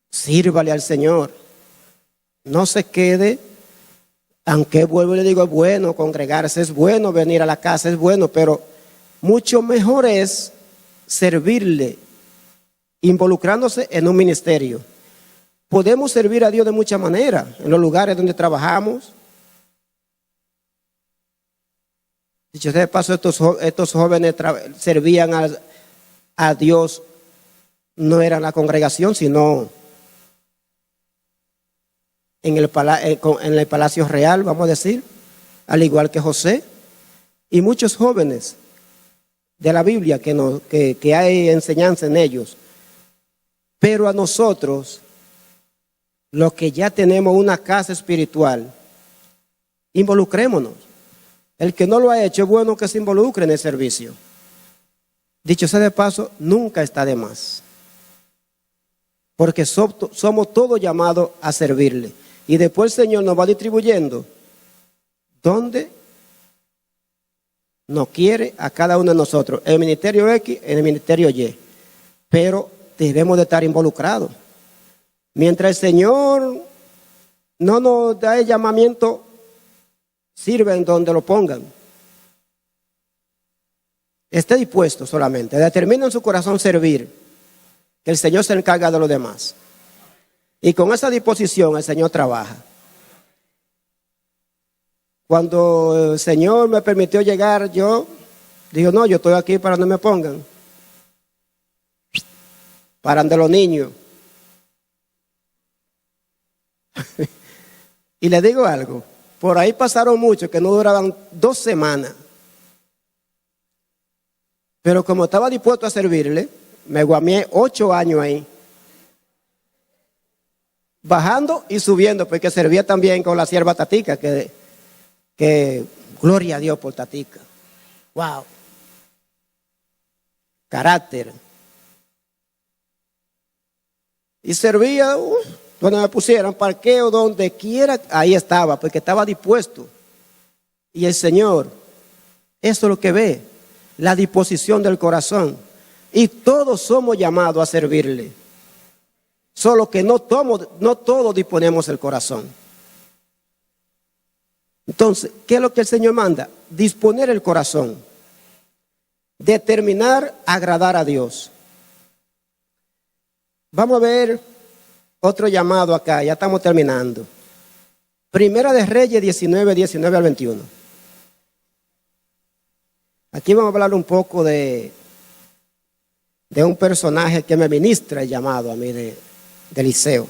sírvale al Señor. No se quede, aunque vuelvo y le digo, es bueno congregarse, es bueno venir a la casa, es bueno, pero mucho mejor es servirle, involucrándose en un ministerio. Podemos servir a Dios de muchas maneras, en los lugares donde trabajamos. Dicho sea de paso, estos jóvenes servían a Dios, no era la congregación, sino en el palacio real, vamos a decir, al igual que José. Y muchos jóvenes de la Biblia que hay enseñanza en ellos. Pero a nosotros, los que ya tenemos una casa espiritual, involucrémonos. El que no lo ha hecho, es bueno que se involucre en el servicio. Dicho sea de paso, nunca está de más. Porque somos todos llamados a servirle. Y después el Señor nos va distribuyendo donde nos quiere a cada uno de nosotros. En el ministerio X, en el ministerio Y. Pero debemos de estar involucrados. Mientras el Señor no nos da el llamamiento, sirven donde lo pongan. Esté dispuesto solamente. Determina en su corazón servir. Que el Señor se encarga de lo demás. Y con esa disposición el Señor trabaja. Cuando el Señor me permitió llegar, yo digo, no, yo estoy aquí para donde me pongan. Para donde los niños. Y le digo algo. Por ahí pasaron muchos que no duraban 2 semanas. Pero como estaba dispuesto a servirle, me guamié 8 años ahí. Bajando y subiendo, porque servía también con la sierva Tatica, que gloria a Dios por Tatica. Wow. Carácter. Y servía, donde me pusieran, parqueo, donde quiera, ahí estaba, porque estaba dispuesto. Y el Señor, eso es lo que ve, la disposición del corazón. Y todos somos llamados a servirle. Solo que no todos disponemos el corazón. Entonces, ¿qué es lo que el Señor manda? Disponer el corazón. Determinar agradar a Dios. Vamos a ver otro llamado acá, ya estamos terminando. Primera de Reyes 19 al 21. Aquí vamos a hablar un poco de un personaje que me ministra el llamado a mí de Eliseo.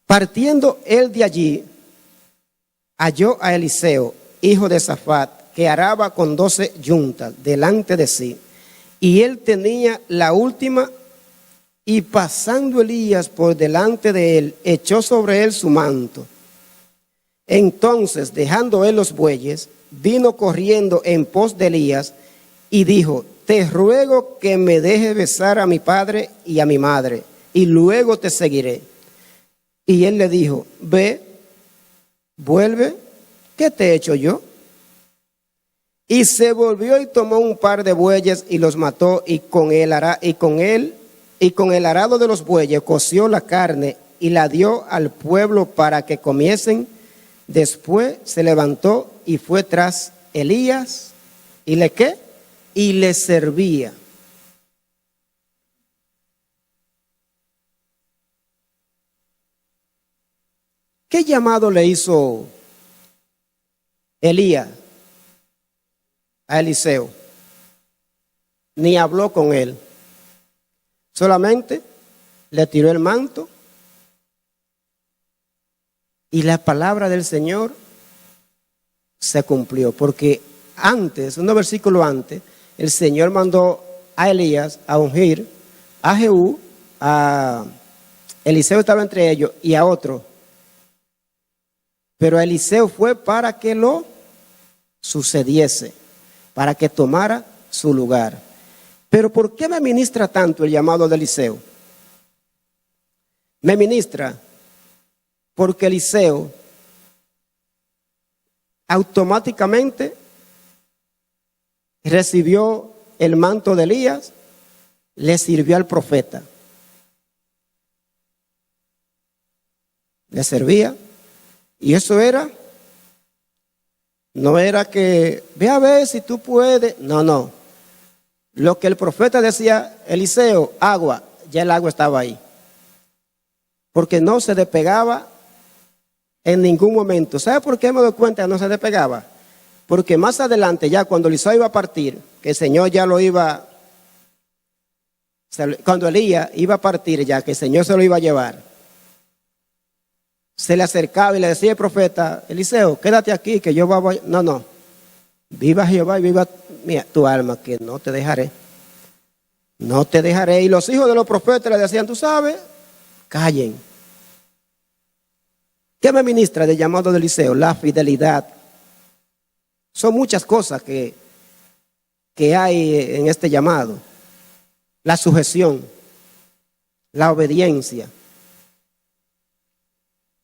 Partiendo él de allí, halló a Eliseo, hijo de Safat, que araba con 12 yuntas delante de sí, y él tenía la última, y pasando Elías por delante de él, echó sobre él su manto. Entonces, dejando él los bueyes, vino corriendo en pos de Elías, y dijo, te ruego que me dejes besar a mi padre y a mi madre, y luego te seguiré. Y él le dijo, ve, vuelve, ¿qué te he hecho yo? Y se volvió y tomó un par de bueyes y los mató, y con el arado de los bueyes coció la carne y la dio al pueblo para que comiesen. Después se levantó y fue tras Elías, ¿y le qué? Y le servía. ¿Qué llamado le hizo Elías a Eliseo? Ni habló con él. Solamente le tiró el manto y la palabra del Señor se cumplió. Porque antes, unos versículos antes, el Señor mandó a Elías a ungir a Jehú, a Eliseo estaba entre ellos, y a otro. Pero Eliseo fue para que lo sucediese, para que tomara su lugar. Pero ¿por qué me ministra tanto el llamado de Eliseo? Me ministra porque Eliseo automáticamente recibió el manto de Elías, le sirvió al profeta. Le servía. Y eso era, no era que, ve a ver si tú puedes. No, no. Lo que el profeta decía, Eliseo, agua, ya el agua estaba ahí. Porque no se despegaba en ningún momento. ¿Sabe por qué me doy cuenta que no se despegaba? Porque más adelante, ya cuando Eliseo iba a partir, que el Señor ya lo iba, cuando Elías iba a partir ya, que el Señor se lo iba a llevar, se le acercaba y le decía el profeta, Eliseo, quédate aquí, que yo voy. No, no. Viva Jehová y viva tu alma, que no te dejaré. No te dejaré. Y los hijos de los profetas le decían, tú sabes, callen. ¿Qué me ministra del llamado de Eliseo? La fidelidad. Son muchas cosas que hay en este llamado. La sujeción, la obediencia.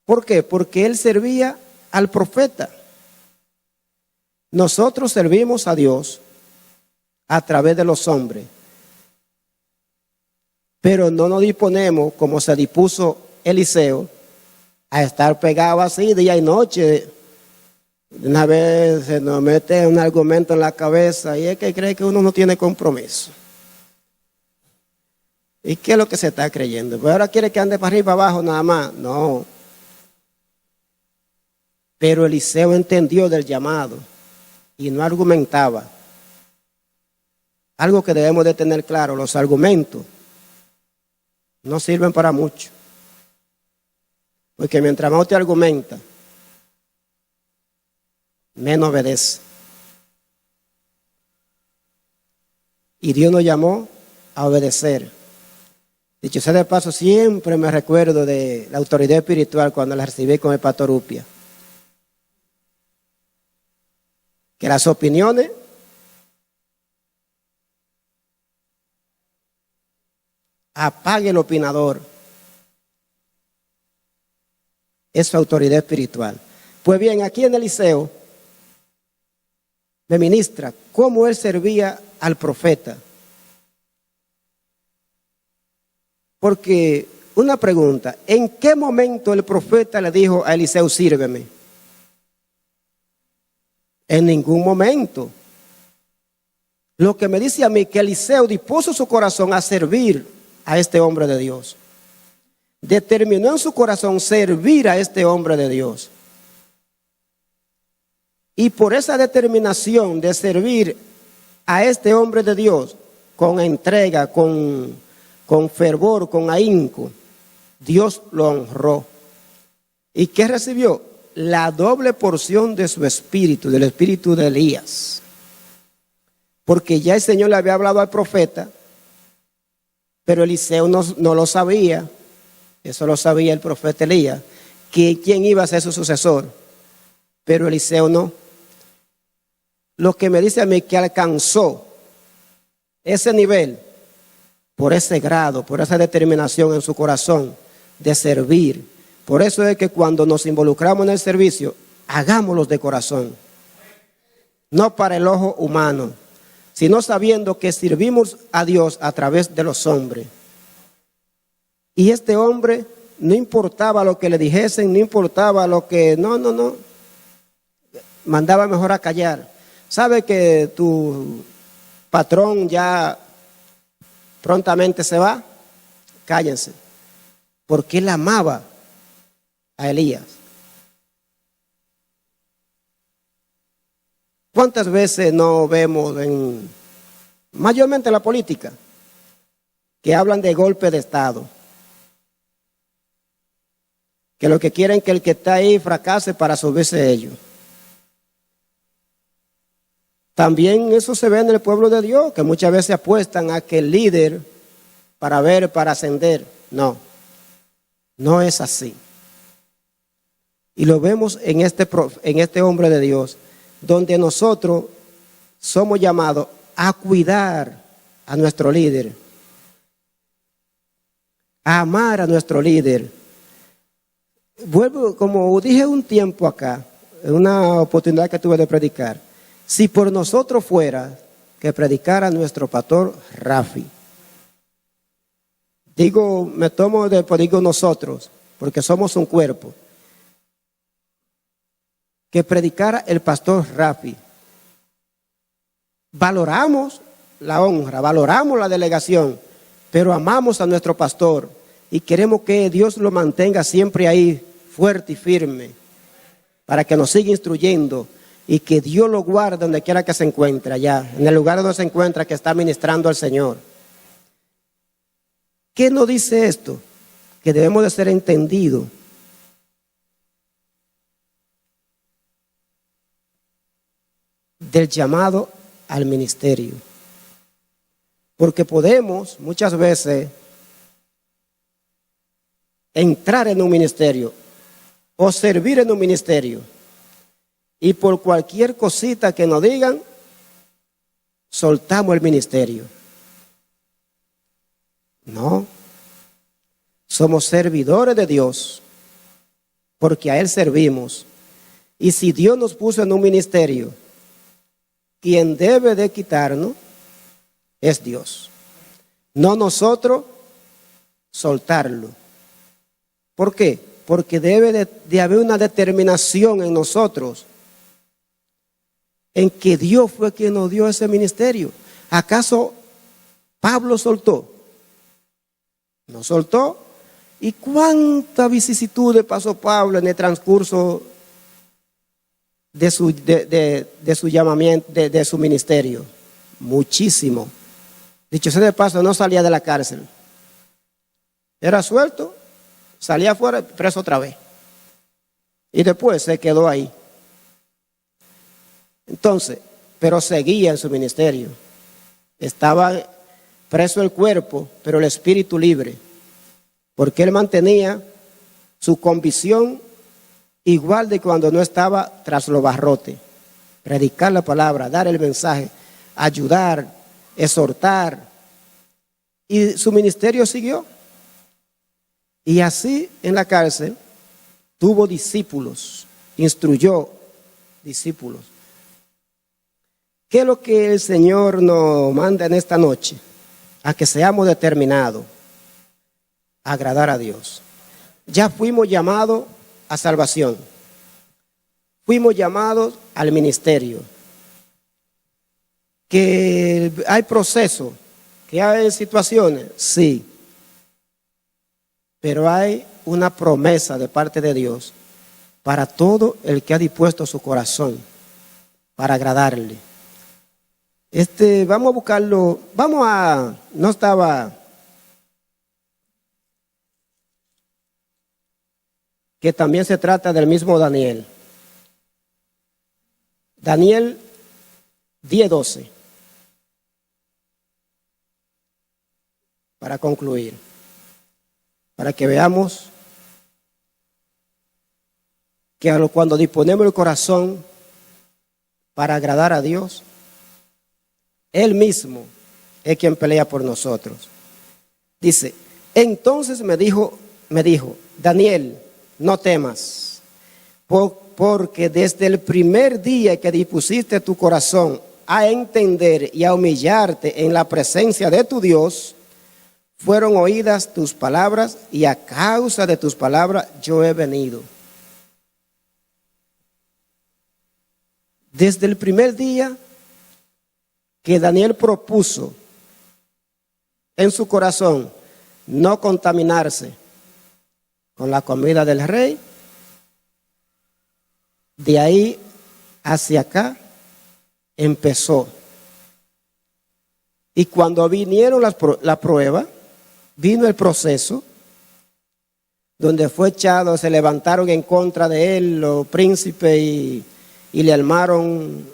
¿Por qué? Porque él servía al profeta. Nosotros servimos a Dios a través de los hombres, pero no nos disponemos, como se dispuso Eliseo, a estar pegado así día y noche. Una vez se nos mete un argumento en la cabeza y es que cree que uno no tiene compromiso. ¿Y qué es lo que se está creyendo? Pues ahora quiere que ande para arriba y para abajo nada más. No. Pero Eliseo entendió del llamado y no argumentaba. Algo que debemos de tener claro, los argumentos no sirven para mucho. Porque mientras más te argumenta, menos obedece. Y Dios nos llamó a obedecer. Dicho sea de paso, siempre me recuerdo de la autoridad espiritual cuando la recibí con el pastor Upia. Que las opiniones apague el opinador. Es su autoridad espiritual. Pues bien, aquí en Eliseo me ministra cómo él servía al profeta. Porque una pregunta, ¿en qué momento el profeta le dijo a Eliseo, sírveme? En ningún momento. Lo que me dice a mí que Eliseo dispuso su corazón a servir a este hombre de Dios. Determinó en su corazón servir a este hombre de Dios. Y por esa determinación de servir a este hombre de Dios con entrega, con fervor, con ahínco, Dios lo honró. ¿Y qué recibió? La doble porción de su espíritu, del espíritu de Elías. Porque ya el Señor le había hablado al profeta, pero Eliseo no lo sabía. Eso lo sabía el profeta Elías, que quién iba a ser su sucesor. Pero Eliseo no. Lo que me dice a mí que alcanzó ese nivel por ese grado, por esa determinación en su corazón de servir. Por eso es que cuando nos involucramos en el servicio, hagámoslo de corazón. No para el ojo humano, sino sabiendo que servimos a Dios a través de los hombres. Y este hombre, no importaba lo que le dijesen, no importaba lo que... No. Mandaba mejor a callar. ¿Sabe que tu patrón ya prontamente se va? Cállense. Porque él amaba a Elías. ¿Cuántas veces no vemos mayormente en la política, que hablan de golpe de Estado, que lo que quieren es que el que está ahí fracase para subirse ellos. También eso se ve en el pueblo de Dios, que muchas veces apuestan a que el líder para ascender. No, no es así. Y lo vemos en este hombre de Dios, donde nosotros somos llamados a cuidar a nuestro líder, a amar a nuestro líder. Vuelvo, como dije un tiempo acá, en una oportunidad que tuve de predicar, si por nosotros fuera que predicara nuestro pastor Rafi, digo nosotros, porque somos un cuerpo, que predicara el pastor Rafi, valoramos la honra, valoramos la delegación, pero amamos a nuestro pastor y queremos que Dios lo mantenga siempre ahí, fuerte y firme, para que nos siga instruyendo y que Dios lo guarde donde quiera que se encuentre, allá, en el lugar donde se encuentra, que está ministrando al Señor. ¿Qué nos dice esto? Que debemos de ser entendidos. Del llamado al ministerio. Porque podemos muchas veces entrar en un ministerio o servir en un ministerio y por cualquier cosita que nos digan, soltamos el ministerio. No, somos servidores de Dios porque a Él servimos. Y si Dios nos puso en un ministerio, quien debe de quitarnos es Dios, no nosotros soltarlo. ¿Por qué? Porque debe de haber una determinación en nosotros en que Dios fue quien nos dio ese ministerio. ¿Acaso Pablo soltó? No soltó. ¿Y cuántas vicisitudes pasó Pablo en el transcurso de su llamamiento, de su ministerio? Muchísimo. Dicho sea de paso, no salía de la cárcel. Era suelto, salía afuera, preso otra vez. Y después se quedó ahí. Entonces, pero seguía en su ministerio. Estaba preso el cuerpo, pero el espíritu libre. Porque él mantenía su convicción igual de cuando no estaba tras los barrotes. Predicar la palabra, dar el mensaje, ayudar, exhortar. Y su ministerio siguió. Y así en la cárcel tuvo discípulos, instruyó discípulos. ¿Qué es lo que el Señor nos manda en esta noche? A que seamos determinados a agradar a Dios. Ya fuimos llamados a salvación. Fuimos llamados al ministerio. ¿Que hay procesos? ¿Que hay situaciones? Sí. Pero hay una promesa de parte de Dios para todo el que ha dispuesto su corazón para agradarle. Vamos a buscarlo, no estaba, que también se trata del mismo Daniel. Daniel 10:12. Para concluir, para que veamos que cuando disponemos el corazón para agradar a Dios, Él mismo es quien pelea por nosotros. Dice, entonces me dijo, Daniel, no temas, porque desde el primer día que dispusiste tu corazón a entender y a humillarte en la presencia de tu Dios, fueron oídas tus palabras y a causa de tus palabras yo he venido. Desde el primer día que Daniel propuso en su corazón no contaminarse con la comida del rey, de ahí hacia acá empezó. Y cuando vinieron la prueba, vino el proceso donde fue echado, se levantaron en contra de él los príncipes y le armaron,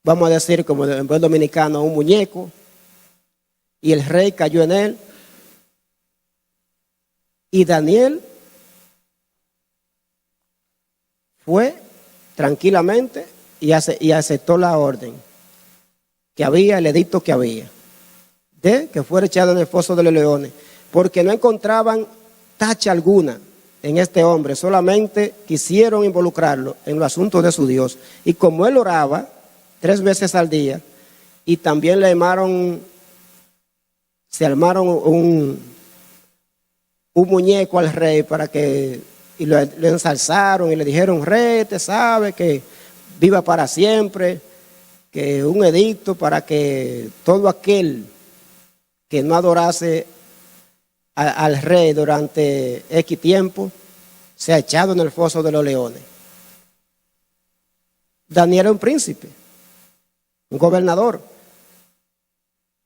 vamos a decir como en buen dominicano, un muñeco, y el rey cayó en él. Y Daniel fue tranquilamente y aceptó la orden que había, el edicto que había, de que fuera echado en el foso de los leones, porque no encontraban tacha alguna en este hombre, solamente quisieron involucrarlo en los asuntos de su Dios. Y como él oraba 3 veces al día, y también se armaron un muñeco al rey para que, y lo ensalzaron y le dijeron: rey, te sabe que viva para siempre, que un edicto para que todo aquel que no adorase al rey durante X tiempo sea echado en el foso de los leones. Daniel era un príncipe, un gobernador.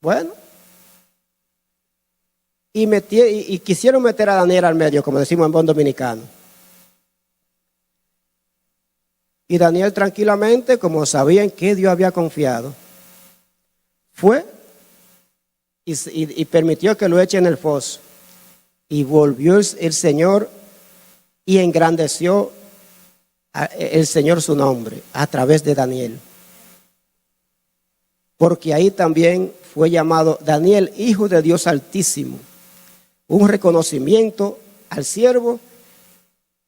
Bueno, y quisieron meter a Daniel al medio, como decimos en buen dominicano. Y Daniel tranquilamente, como sabía en qué Dios había confiado, fue y permitió que lo echen en el foso. Y volvió el Señor y engrandeció el Señor su nombre a través de Daniel. Porque ahí también fue llamado Daniel, hijo de Dios Altísimo. Un reconocimiento al siervo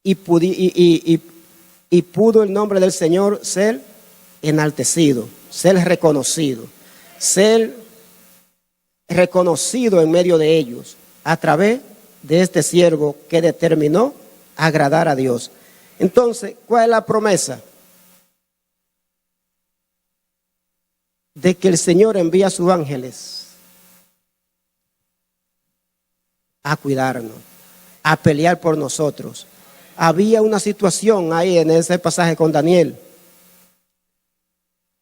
y pudo el nombre del Señor ser enaltecido, ser reconocido en medio de ellos a través de este siervo que determinó agradar a Dios. Entonces, ¿cuál es la promesa? De que el Señor envía a sus ángeles a cuidarnos, a pelear por nosotros. Había una situación ahí en ese pasaje con Daniel,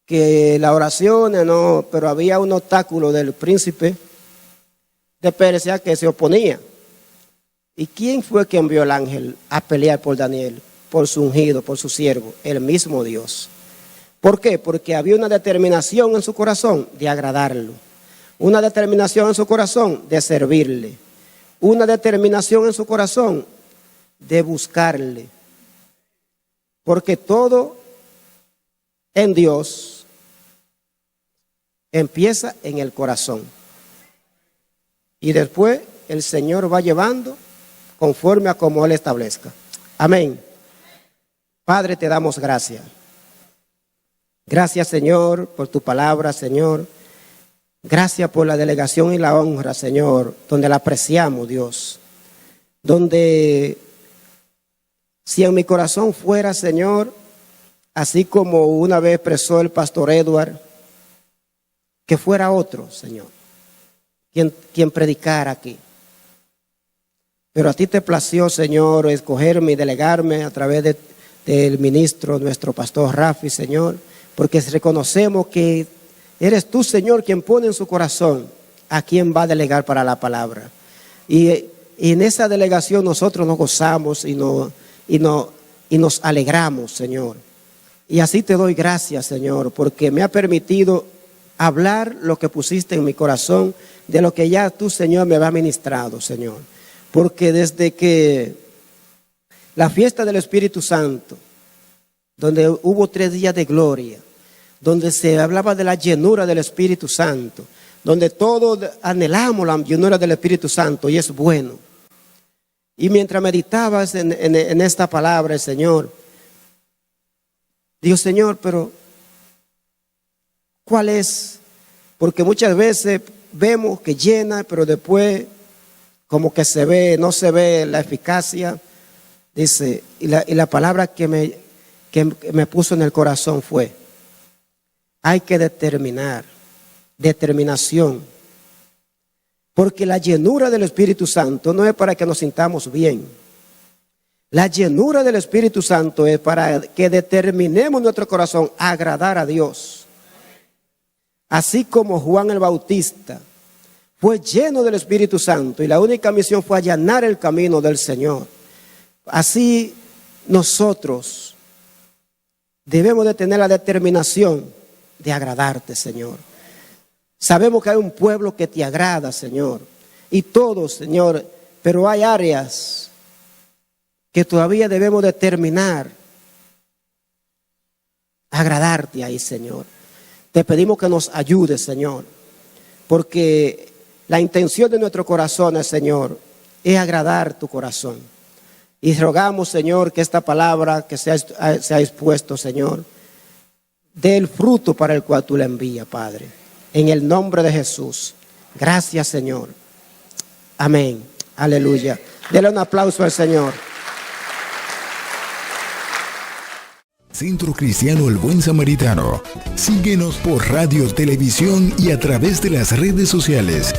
que la oración no, pero había un obstáculo del príncipe de Persia que se oponía. ¿Y quién fue que envió al ángel a pelear por Daniel? Por su ungido, por su siervo, el mismo Dios. ¿Por qué? Porque había una determinación en su corazón de agradarlo, una determinación en su corazón de servirle, una determinación en su corazón de buscarle. Porque todo en Dios empieza en el corazón. Y después el Señor va llevando conforme a como Él establezca. Amén. Padre, te damos gracias. Gracias, Señor, por tu palabra, Señor. Gracias por la delegación y la honra, Señor, donde la apreciamos, Dios. Donde si en mi corazón fuera, Señor, así como una vez expresó el pastor Edward, que fuera otro, Señor, quien predicara aquí. Pero a ti te plació, Señor, escogerme y delegarme a través del ministro, nuestro pastor Rafi, Señor, porque reconocemos que eres tú, Señor, quien pone en su corazón a quien va a delegar para la palabra. Y en esa delegación nosotros nos gozamos y nos alegramos, Señor. Y así te doy gracias, Señor, porque me ha permitido hablar lo que pusiste en mi corazón, de lo que ya tú, Señor, me has ministrado, Señor. Porque desde que la fiesta del Espíritu Santo, donde hubo 3 días de gloria, donde se hablaba de la llenura del Espíritu Santo, donde todos anhelamos la llenura del Espíritu Santo y es bueno. Y mientras meditabas en esta palabra, el Señor, digo, Señor, pero ¿cuál es? Porque muchas veces vemos que llena, pero después como que no se ve la eficacia. Dice, y la palabra que me puso en el corazón fue: hay que determinación. Porque la llenura del Espíritu Santo no es para que nos sintamos bien. La llenura del Espíritu Santo es para que determinemos nuestro corazón a agradar a Dios. Así como Juan el Bautista fue lleno del Espíritu Santo y la única misión fue allanar el camino del Señor. Así nosotros debemos de tener la determinación de agradarte, Señor. Sabemos que hay un pueblo que te agrada, Señor, y todos, Señor, pero hay áreas que todavía debemos determinar agradarte ahí, Señor. Te pedimos que nos ayudes, Señor, porque la intención de nuestro corazón, Señor, es agradar tu corazón. Y rogamos, Señor, que esta palabra que se ha expuesto, Señor, dé el fruto para el cual tú la envías, Padre. En el nombre de Jesús. Gracias, Señor. Amén. Aleluya. Dele un aplauso al Señor. Centro Cristiano El Buen Samaritano. Síguenos por radio, televisión y a través de las redes sociales.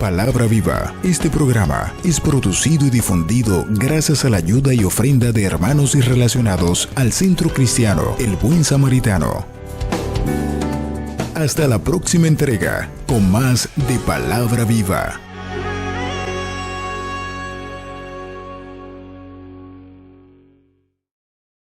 Palabra Viva. Este programa es producido y difundido gracias a la ayuda y ofrenda de hermanos y relacionados al Centro Cristiano El Buen Samaritano. Hasta la próxima entrega con más de Palabra Viva.